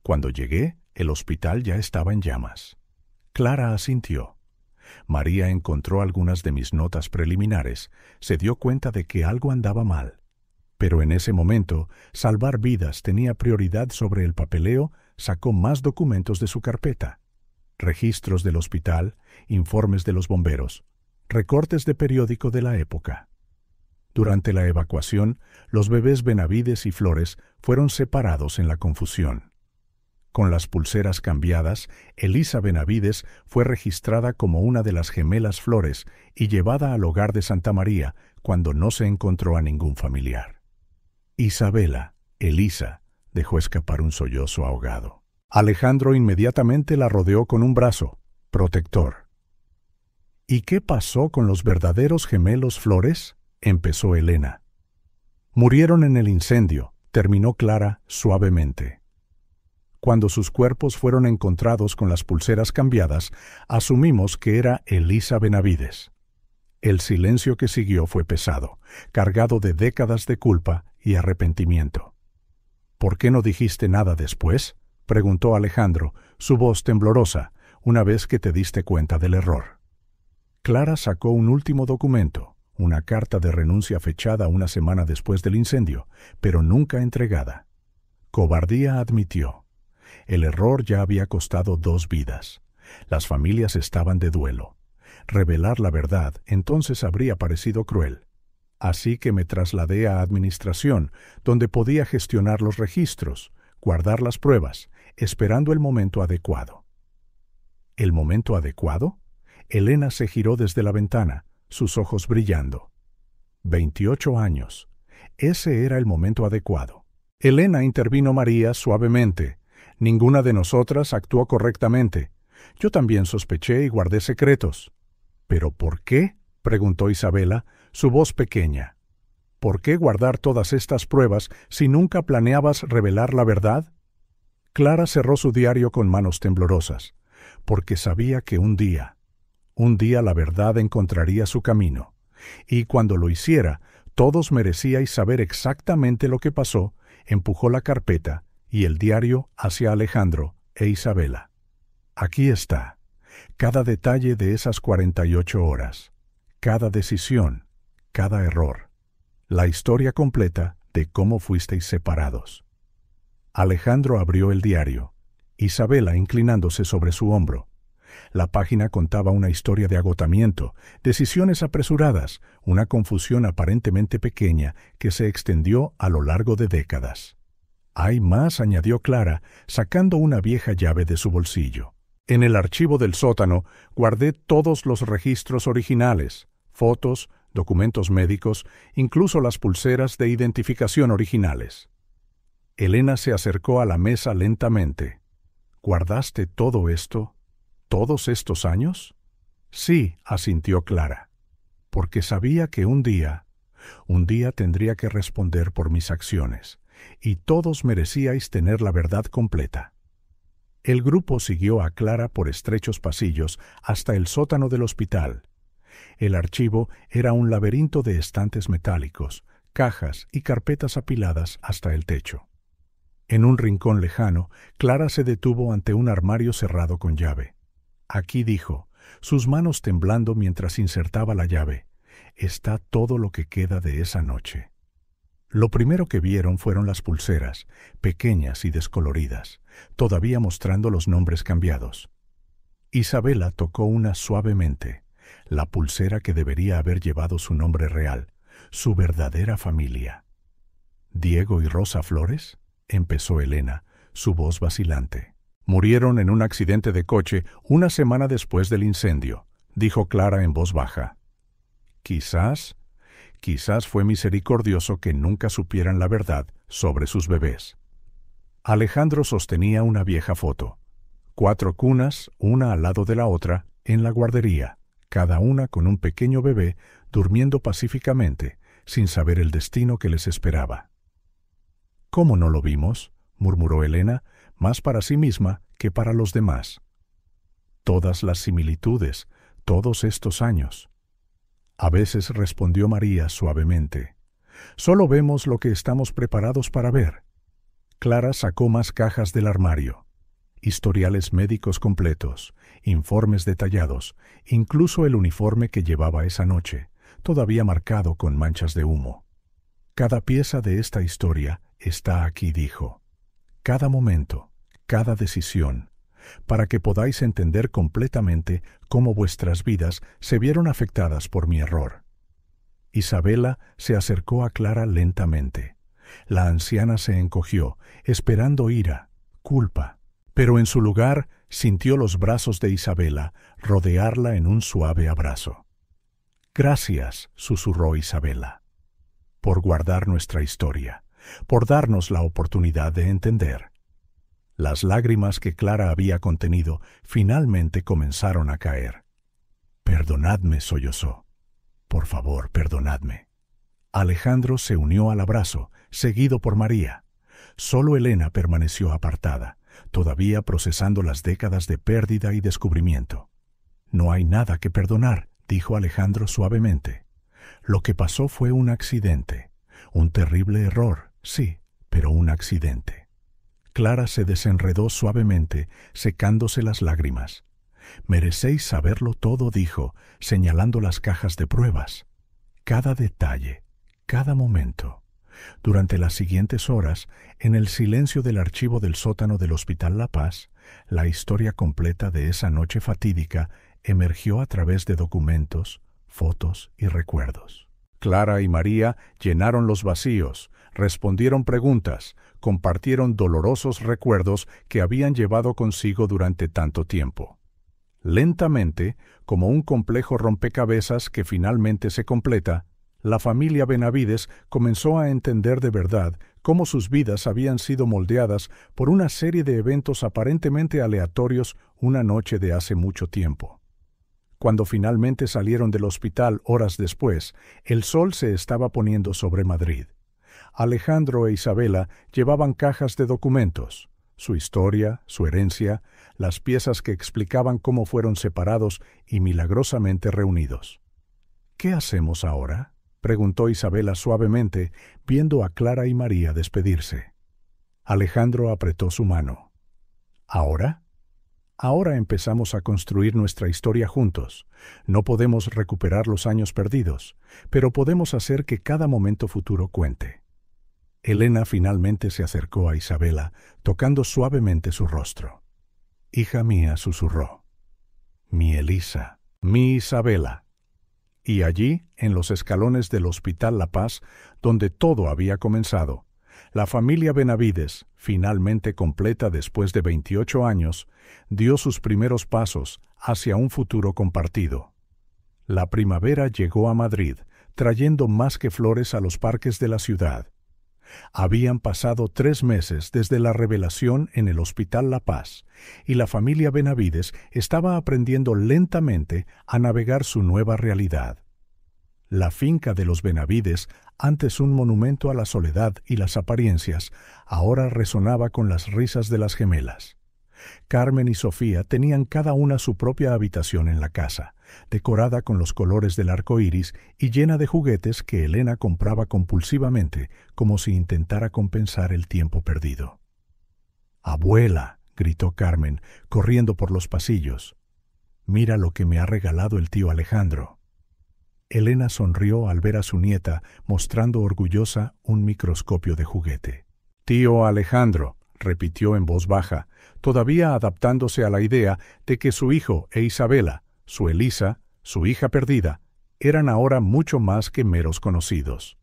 Cuando llegué, el hospital ya estaba en llamas. Clara asintió. María encontró algunas de mis notas preliminares, se dio cuenta de que algo andaba mal. Pero en ese momento, salvar vidas tenía prioridad sobre el papeleo, sacó más documentos de su carpeta. Registros del hospital, informes de los bomberos, recortes de periódico de la época. Durante la evacuación, los bebés Benavides y Flores fueron separados en la confusión. Con las pulseras cambiadas, Elisa Benavides fue registrada como una de las gemelas Flores y llevada al hogar de Santa María cuando no se encontró a ningún familiar. Isabela, Elisa, dejó escapar un sollozo ahogado. Alejandro inmediatamente la rodeó con un brazo, protector. ¿Y qué pasó con los verdaderos gemelos Flores? Empezó Elena. Murieron en el incendio, terminó Clara suavemente. Cuando sus cuerpos fueron encontrados con las pulseras cambiadas, asumimos que era Elisa Benavides. El silencio que siguió fue pesado, cargado de décadas de culpa y arrepentimiento. ¿Por qué no dijiste nada después?, preguntó Alejandro, su voz temblorosa, una vez que te diste cuenta del error. Clara sacó un último documento, una carta de renuncia fechada una semana después del incendio, pero nunca entregada. Cobardía, admitió. El error ya había costado 2 vidas. Las familias estaban de duelo. Revelar la verdad entonces habría parecido cruel. Así que me trasladé a administración, donde podía gestionar los registros, guardar las pruebas, esperando el momento adecuado. ¿El momento adecuado? Elena se giró desde la ventana, sus ojos brillando. 28 años. Ese era el momento adecuado. Elena, intervino María suavemente. Ninguna de nosotras actuó correctamente. Yo también sospeché y guardé secretos. ¿Pero por qué?, preguntó Isabela, su voz pequeña. ¿Por qué guardar todas estas pruebas si nunca planeabas revelar la verdad? Clara cerró su diario con manos temblorosas, porque sabía que un día la verdad encontraría su camino, y cuando lo hiciera, todos merecíais saber exactamente lo que pasó. Empujó la carpeta y el diario hacia Alejandro e Isabela. Aquí está, cada detalle de esas 48 horas, cada decisión, cada error, la historia completa de cómo fuisteis separados. Alejandro abrió el diario, Isabela inclinándose sobre su hombro. La página contaba una historia de agotamiento, decisiones apresuradas, una confusión aparentemente pequeña que se extendió a lo largo de décadas. Hay más, añadió Clara, sacando una vieja llave de su bolsillo. En el archivo del sótano guardé todos los registros originales, fotos, documentos médicos, incluso las pulseras de identificación originales. Elena se acercó a la mesa lentamente. ¿Guardaste todo esto? ¿Todos estos años? Sí, asintió Clara, porque sabía que un día tendría que responder por mis acciones, y todos merecíais tener la verdad completa. El grupo siguió a Clara por estrechos pasillos hasta el sótano del hospital. El archivo era un laberinto de estantes metálicos, cajas y carpetas apiladas hasta el techo. En un rincón lejano, Clara se detuvo ante un armario cerrado con llave. Aquí, dijo, sus manos temblando mientras insertaba la llave, está todo lo que queda de esa noche. Lo primero que vieron fueron las pulseras, pequeñas y descoloridas, todavía mostrando los nombres cambiados. Isabela tocó una suavemente, la pulsera que debería haber llevado su nombre real, su verdadera familia. ¿Diego y Rosa Flores?, empezó Elena, su voz vacilante. Murieron en un accidente de coche una semana después del incendio, dijo Clara en voz baja. Quizás fue misericordioso que nunca supieran la verdad sobre sus bebés. Alejandro sostenía una vieja foto. 4 cunas, una al lado de la otra, en la guardería, cada una con un pequeño bebé durmiendo pacíficamente, sin saber el destino que les esperaba. ¿Cómo no lo vimos?, murmuró Elena, más para sí misma que para los demás. Todas las similitudes, todos estos años. A veces, respondió María suavemente, solo vemos lo que estamos preparados para ver. Clara sacó más cajas del armario. Historiales médicos completos, informes detallados, incluso el uniforme que llevaba esa noche, todavía marcado con manchas de humo. Cada pieza de esta historia está aquí, dijo. Cada momento, cada decisión, para que podáis entender completamente cómo vuestras vidas se vieron afectadas por mi error. Isabela se acercó a Clara lentamente. La anciana se encogió, esperando ira, culpa, pero en su lugar sintió los brazos de Isabela rodearla en un suave abrazo. «Gracias», susurró Isabela, «por guardar nuestra historia, por darnos la oportunidad de entender». Las lágrimas que Clara había contenido finalmente comenzaron a caer. «Perdonadme», sollozó. «Por favor, perdonadme». Alejandro se unió al abrazo, seguido por María. Solo Elena permaneció apartada, todavía procesando las décadas de pérdida y descubrimiento. «No hay nada que perdonar», dijo Alejandro suavemente. «Lo que pasó fue un accidente, un terrible error, sí, pero un accidente». Clara se desenredó suavemente, secándose las lágrimas. «Merecéis saberlo todo», dijo, señalando las cajas de pruebas. «Cada detalle, cada momento». Durante las siguientes horas, en el silencio del archivo del sótano del Hospital La Paz, la historia completa de esa noche fatídica emergió a través de documentos, fotos y recuerdos. Clara y María llenaron los vacíos, respondieron preguntas, compartieron dolorosos recuerdos que habían llevado consigo durante tanto tiempo. Lentamente, como un complejo rompecabezas que finalmente se completa, la familia Benavides comenzó a entender de verdad cómo sus vidas habían sido moldeadas por una serie de eventos aparentemente aleatorios una noche de hace mucho tiempo. Cuando finalmente salieron del hospital horas después, el sol se estaba poniendo sobre Madrid. Alejandro e Isabela llevaban cajas de documentos, su historia, su herencia, las piezas que explicaban cómo fueron separados y milagrosamente reunidos. «¿Qué hacemos ahora?», preguntó Isabela suavemente, viendo a Clara y María despedirse. Alejandro apretó su mano. «¿Ahora? Ahora empezamos a construir nuestra historia juntos. No podemos recuperar los años perdidos, pero podemos hacer que cada momento futuro cuente». Elena finalmente se acercó a Isabela, tocando suavemente su rostro. «Hija mía», susurró. «Mi Elisa, mi Isabela». Y allí, en los escalones del Hospital La Paz, donde todo había comenzado, la familia Benavides, finalmente completa después de 28 años, dio sus primeros pasos hacia un futuro compartido. La primavera llegó a Madrid, trayendo más que flores a los parques de la ciudad. Habían pasado 3 meses desde la revelación en el Hospital La Paz, y la familia Benavides estaba aprendiendo lentamente a navegar su nueva realidad. La finca de los Benavides, antes un monumento a la soledad y las apariencias, ahora resonaba con las risas de las gemelas. Carmen y Sofía tenían cada una su propia habitación en la casa, decorada con los colores del arco iris y llena de juguetes que Elena compraba compulsivamente, como si intentara compensar el tiempo perdido. «Abuela», gritó Carmen, corriendo por los pasillos. «Mira lo que me ha regalado el tío Alejandro». Elena sonrió al ver a su nieta mostrando orgullosa un microscopio de juguete. «Tío Alejandro», repitió en voz baja, todavía adaptándose a la idea de que su hijo e Isabela, su Elisa, su hija perdida, eran ahora mucho más que meros conocidos.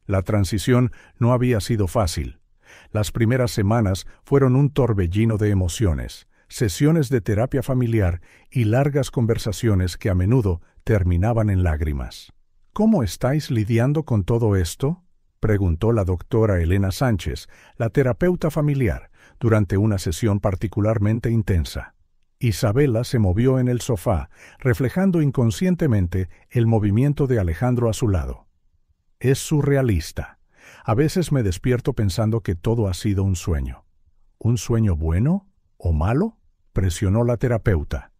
La transición no había sido fácil. Las primeras semanas fueron un torbellino de emociones, sesiones de terapia familiar y largas conversaciones que a menudo terminaban en lágrimas. «¿Cómo estáis lidiando con todo esto?», preguntó la doctora Elena Sánchez, la terapeuta familiar, durante una sesión particularmente intensa. Isabela se movió en el sofá, reflejando inconscientemente el movimiento de Alejandro a su lado. «Es surrealista. A veces me despierto pensando que todo ha sido un sueño». «¿Un sueño bueno o malo?», presionó la terapeuta.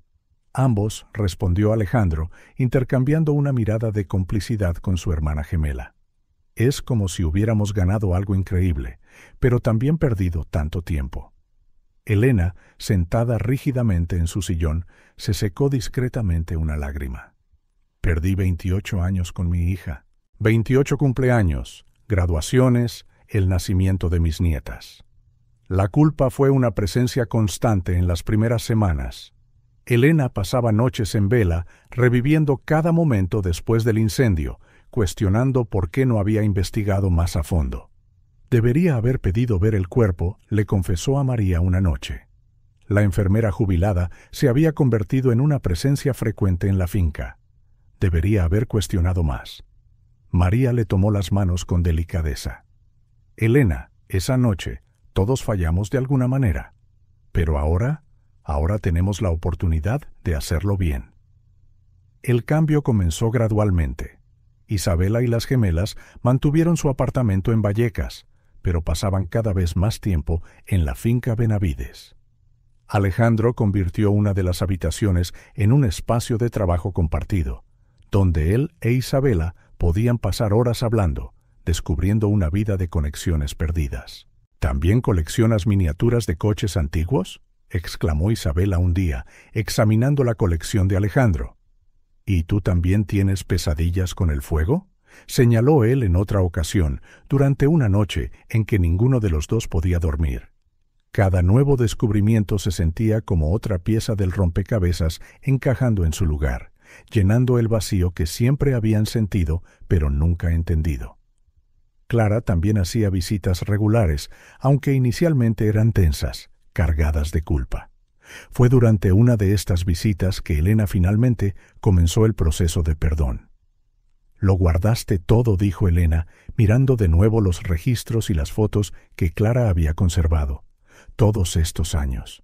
«Ambos», respondió Alejandro, intercambiando una mirada de complicidad con su hermana gemela. «Es como si hubiéramos ganado algo increíble, pero también perdido tanto tiempo». Elena, sentada rígidamente en su sillón, se secó discretamente una lágrima. «Perdí 28 años con mi hija. 28 cumpleaños, graduaciones, el nacimiento de mis nietas. La culpa fue una presencia constante en las primeras semanas. Elena pasaba noches en vela, reviviendo cada momento después del incendio, cuestionando por qué no había investigado más a fondo. Debería haber pedido ver el cuerpo, le confesó a María una noche. La enfermera jubilada se había convertido en una presencia frecuente en la finca. Debería haber cuestionado más. María le tomó las manos con delicadeza. Elena, esa noche, todos fallamos de alguna manera. Pero ahora tenemos la oportunidad de hacerlo bien. El cambio comenzó gradualmente. Isabela y las gemelas mantuvieron su apartamento en Vallecas, pero pasaban cada vez más tiempo en la finca Benavides. Alejandro convirtió una de las habitaciones en un espacio de trabajo compartido, donde él e Isabela podían pasar horas hablando, descubriendo una vida de conexiones perdidas. ¿También coleccionas miniaturas de coches antiguos?, exclamó Isabela un día, examinando la colección de Alejandro. ¿Y tú también tienes pesadillas con el fuego?, señaló él en otra ocasión, durante una noche en que ninguno de los dos podía dormir. Cada nuevo descubrimiento se sentía como otra pieza del rompecabezas encajando en su lugar, llenando el vacío que siempre habían sentido, pero nunca entendido. Clara también hacía visitas regulares, aunque inicialmente eran tensas, cargadas de culpa. Fue durante una de estas visitas que Elena finalmente comenzó el proceso de perdón. «Lo guardaste todo», dijo Elena, mirando de nuevo los registros y las fotos que Clara había conservado, todos estos años.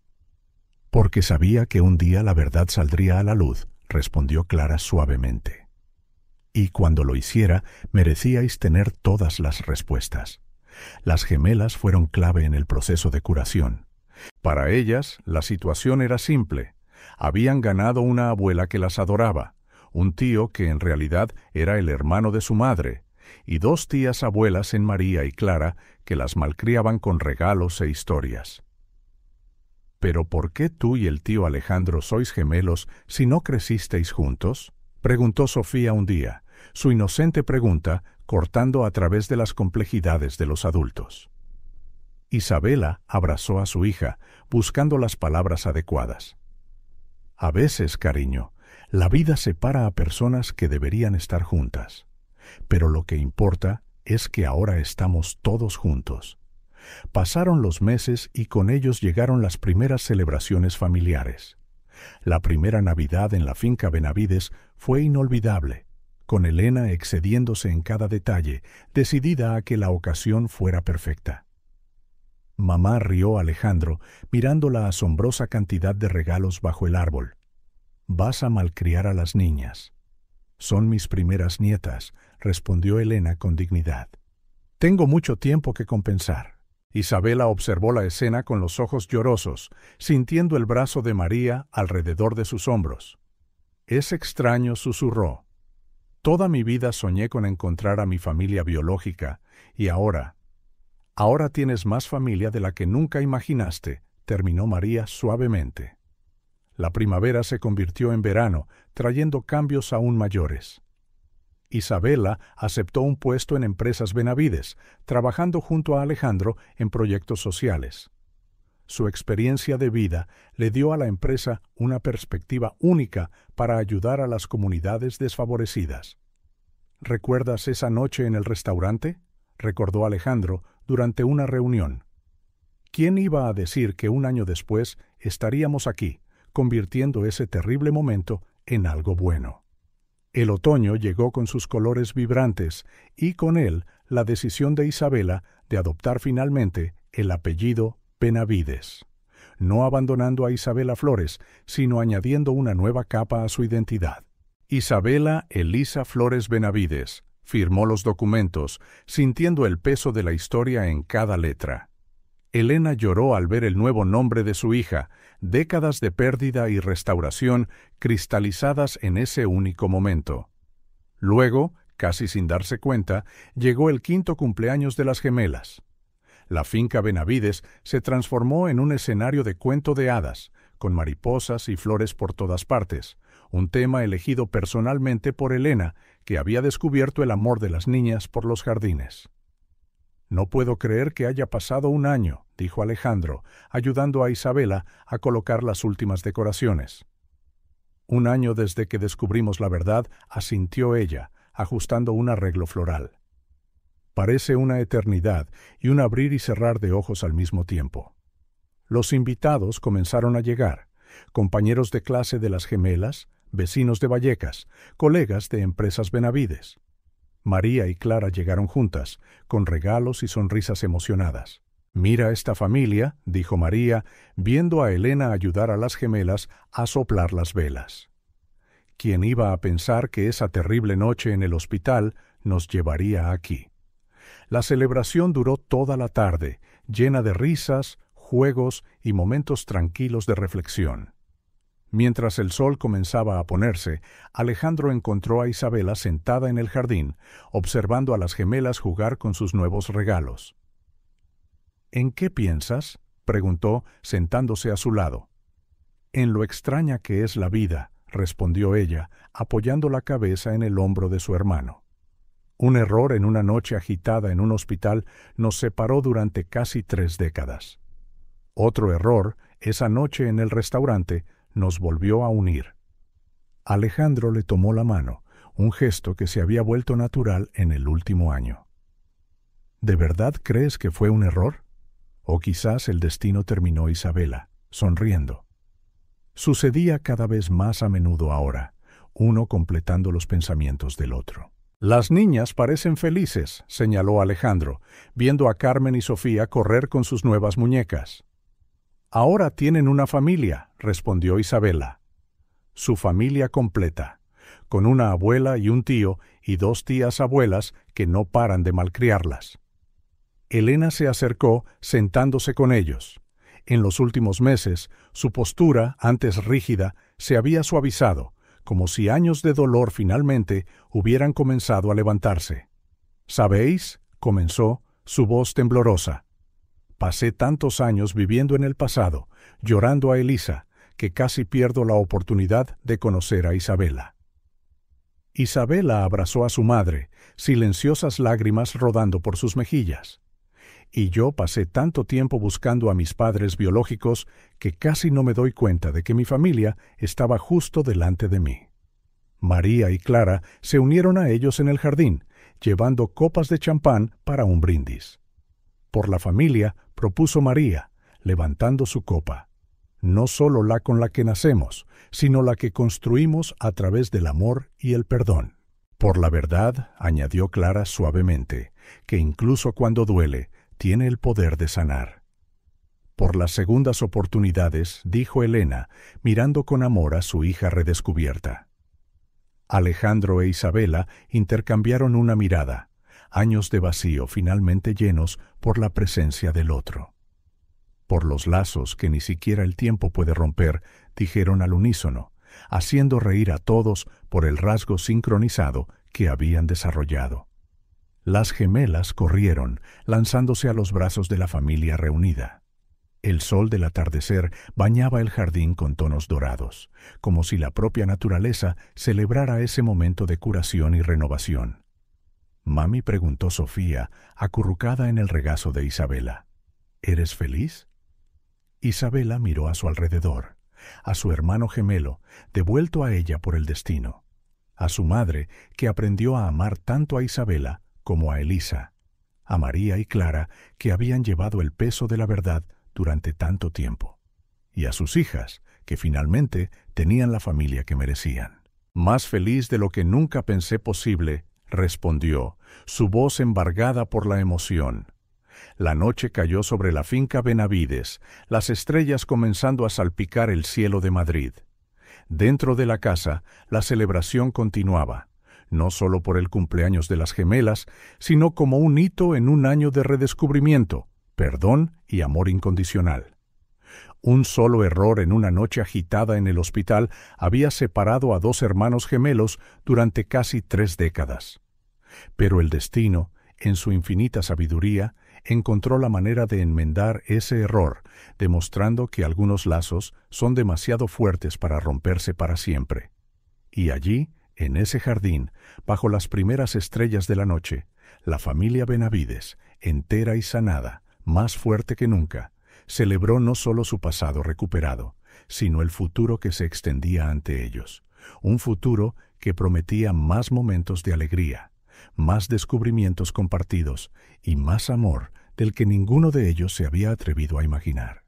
«Porque sabía que un día la verdad saldría a la luz», respondió Clara suavemente. «Y cuando lo hiciera, merecíais tener todas las respuestas. Las gemelas fueron clave en el proceso de curación. Para ellas, la situación era simple. Habían ganado una abuela que las adoraba, un tío que en realidad era el hermano de su madre, y dos tías abuelas en María y Clara que las malcriaban con regalos e historias. «¿Pero por qué tú y el tío Alejandro sois gemelos si no crecisteis juntos?», preguntó Sofía un día, su inocente pregunta cortando a través de las complejidades de los adultos. Isabela abrazó a su hija, buscando las palabras adecuadas. «A veces, cariño, la vida separa a personas que deberían estar juntas. Pero lo que importa es que ahora estamos todos juntos». Pasaron los meses y con ellos llegaron las primeras celebraciones familiares. La primera Navidad en la finca Benavides fue inolvidable, con Elena excediéndose en cada detalle, decidida a que la ocasión fuera perfecta. Mamá rió a Alejandro, mirando la asombrosa cantidad de regalos bajo el árbol. «Vas a malcriar a las niñas». «Son mis primeras nietas», respondió Elena con dignidad. «Tengo mucho tiempo que compensar». Isabela observó la escena con los ojos llorosos, sintiendo el brazo de María alrededor de sus hombros. «Es extraño», susurró. «Toda mi vida soñé con encontrar a mi familia biológica, y ahora tienes más familia de la que nunca imaginaste», terminó María suavemente. La primavera se convirtió en verano, trayendo cambios aún mayores. Isabela aceptó un puesto en Empresas Benavides, trabajando junto a Alejandro en proyectos sociales. Su experiencia de vida le dio a la empresa una perspectiva única para ayudar a las comunidades desfavorecidas. «¿Recuerdas esa noche en el restaurante?», recordó Alejandro durante una reunión. «¿Quién iba a decir que un año después estaríamos aquí, convirtiendo ese terrible momento en algo bueno?» El otoño llegó con sus colores vibrantes y con él la decisión de Isabela de adoptar finalmente el apellido Benavides, no abandonando a Isabela Flores, sino añadiendo una nueva capa a su identidad. Isabela Elisa Flores Benavides firmó los documentos, sintiendo el peso de la historia en cada letra. Elena lloró al ver el nuevo nombre de su hija, décadas de pérdida y restauración cristalizadas en ese único momento. Luego, casi sin darse cuenta, llegó el 5º cumpleaños de las gemelas. La finca Benavides se transformó en un escenario de cuento de hadas, con mariposas y flores por todas partes, un tema elegido personalmente por Elena, que había descubierto el amor de las niñas por los jardines. «No puedo creer que haya pasado un año», dijo Alejandro, ayudando a Isabela a colocar las últimas decoraciones. «Un año desde que descubrimos la verdad», asintió ella, ajustando un arreglo floral. «Parece una eternidad y un abrir y cerrar de ojos al mismo tiempo». Los invitados comenzaron a llegar, compañeros de clase de las gemelas, vecinos de Vallecas, colegas de Empresas Benavides. María y Clara llegaron juntas, con regalos y sonrisas emocionadas. «Mira esta familia», dijo María, viendo a Elena ayudar a las gemelas a soplar las velas. ¿Quién iba a pensar que esa terrible noche en el hospital nos llevaría aquí? La celebración duró toda la tarde, llena de risas, juegos y momentos tranquilos de reflexión. Mientras el sol comenzaba a ponerse, Alejandro encontró a Isabela sentada en el jardín, observando a las gemelas jugar con sus nuevos regalos. «¿En qué piensas?», preguntó, sentándose a su lado. «En lo extraña que es la vida», respondió ella, apoyando la cabeza en el hombro de su hermano. «Un error en una noche agitada en un hospital nos separó durante casi 3 décadas. Otro error, esa noche en el restaurante, nos volvió a unir». Alejandro le tomó la mano, un gesto que se había vuelto natural en el último año. «¿De verdad crees que fue un error? O quizás el destino terminó», Isabela, sonriendo. Sucedía cada vez más a menudo ahora, uno completando los pensamientos del otro. «Las niñas parecen felices», señaló Alejandro, viendo a Carmen y Sofía correr con sus nuevas muñecas. «Ahora tienen una familia», respondió Isabela. «Su familia completa, con una abuela y un tío y 2 tías abuelas que no paran de malcriarlas». Elena se acercó, sentándose con ellos. En los últimos meses, su postura, antes rígida, se había suavizado, como si años de dolor finalmente hubieran comenzado a levantarse. «¿Sabéis?», comenzó, su voz temblorosa. «Pasé tantos años viviendo en el pasado, llorando a Elisa, que casi pierdo la oportunidad de conocer a Isabela». Isabela abrazó a su madre, silenciosas lágrimas rodando por sus mejillas. «Y yo pasé tanto tiempo buscando a mis padres biológicos que casi no me doy cuenta de que mi familia estaba justo delante de mí». María y Clara se unieron a ellos en el jardín, llevando copas de champán para un brindis. «Por la familia», propuso María, levantando su copa. «No solo la con la que nacemos, sino la que construimos a través del amor y el perdón». «Por la verdad», añadió Clara suavemente, «que incluso cuando duele, tiene el poder de sanar». «Por las segundas oportunidades», dijo Elena, mirando con amor a su hija redescubierta. Alejandro e Isabela intercambiaron una mirada, años de vacío finalmente llenos por la presencia del otro. «Por los lazos que ni siquiera el tiempo puede romper», dijeron al unísono, haciendo reír a todos por el rasgo sincronizado que habían desarrollado. Las gemelas corrieron, lanzándose a los brazos de la familia reunida. El sol del atardecer bañaba el jardín con tonos dorados, como si la propia naturaleza celebrara ese momento de curación y renovación. «Mami», preguntó Sofía, acurrucada en el regazo de Isabela, «¿eres feliz?». Isabela miró a su alrededor, a su hermano gemelo, devuelto a ella por el destino, a su madre, que aprendió a amar tanto a Isabela como a Elisa, a María y Clara, que habían llevado el peso de la verdad durante tanto tiempo, y a sus hijas, que finalmente tenían la familia que merecían. «Más feliz de lo que nunca pensé posible», respondió, su voz embargada por la emoción. La noche cayó sobre la finca Benavides, las estrellas comenzando a salpicar el cielo de Madrid. Dentro de la casa, la celebración continuaba, no solo por el cumpleaños de las gemelas, sino como un hito en un año de redescubrimiento, perdón y amor incondicional. Un solo error en una noche agitada en el hospital había separado a 2 hermanos gemelos durante casi 3 décadas. Pero el destino, en su infinita sabiduría, encontró la manera de enmendar ese error, demostrando que algunos lazos son demasiado fuertes para romperse para siempre. Y allí, en ese jardín, bajo las primeras estrellas de la noche, la familia Benavides, entera y sanada, más fuerte que nunca, celebró no solo su pasado recuperado, sino el futuro que se extendía ante ellos, un futuro que prometía más momentos de alegría, más descubrimientos compartidos y más amor del que ninguno de ellos se había atrevido a imaginar.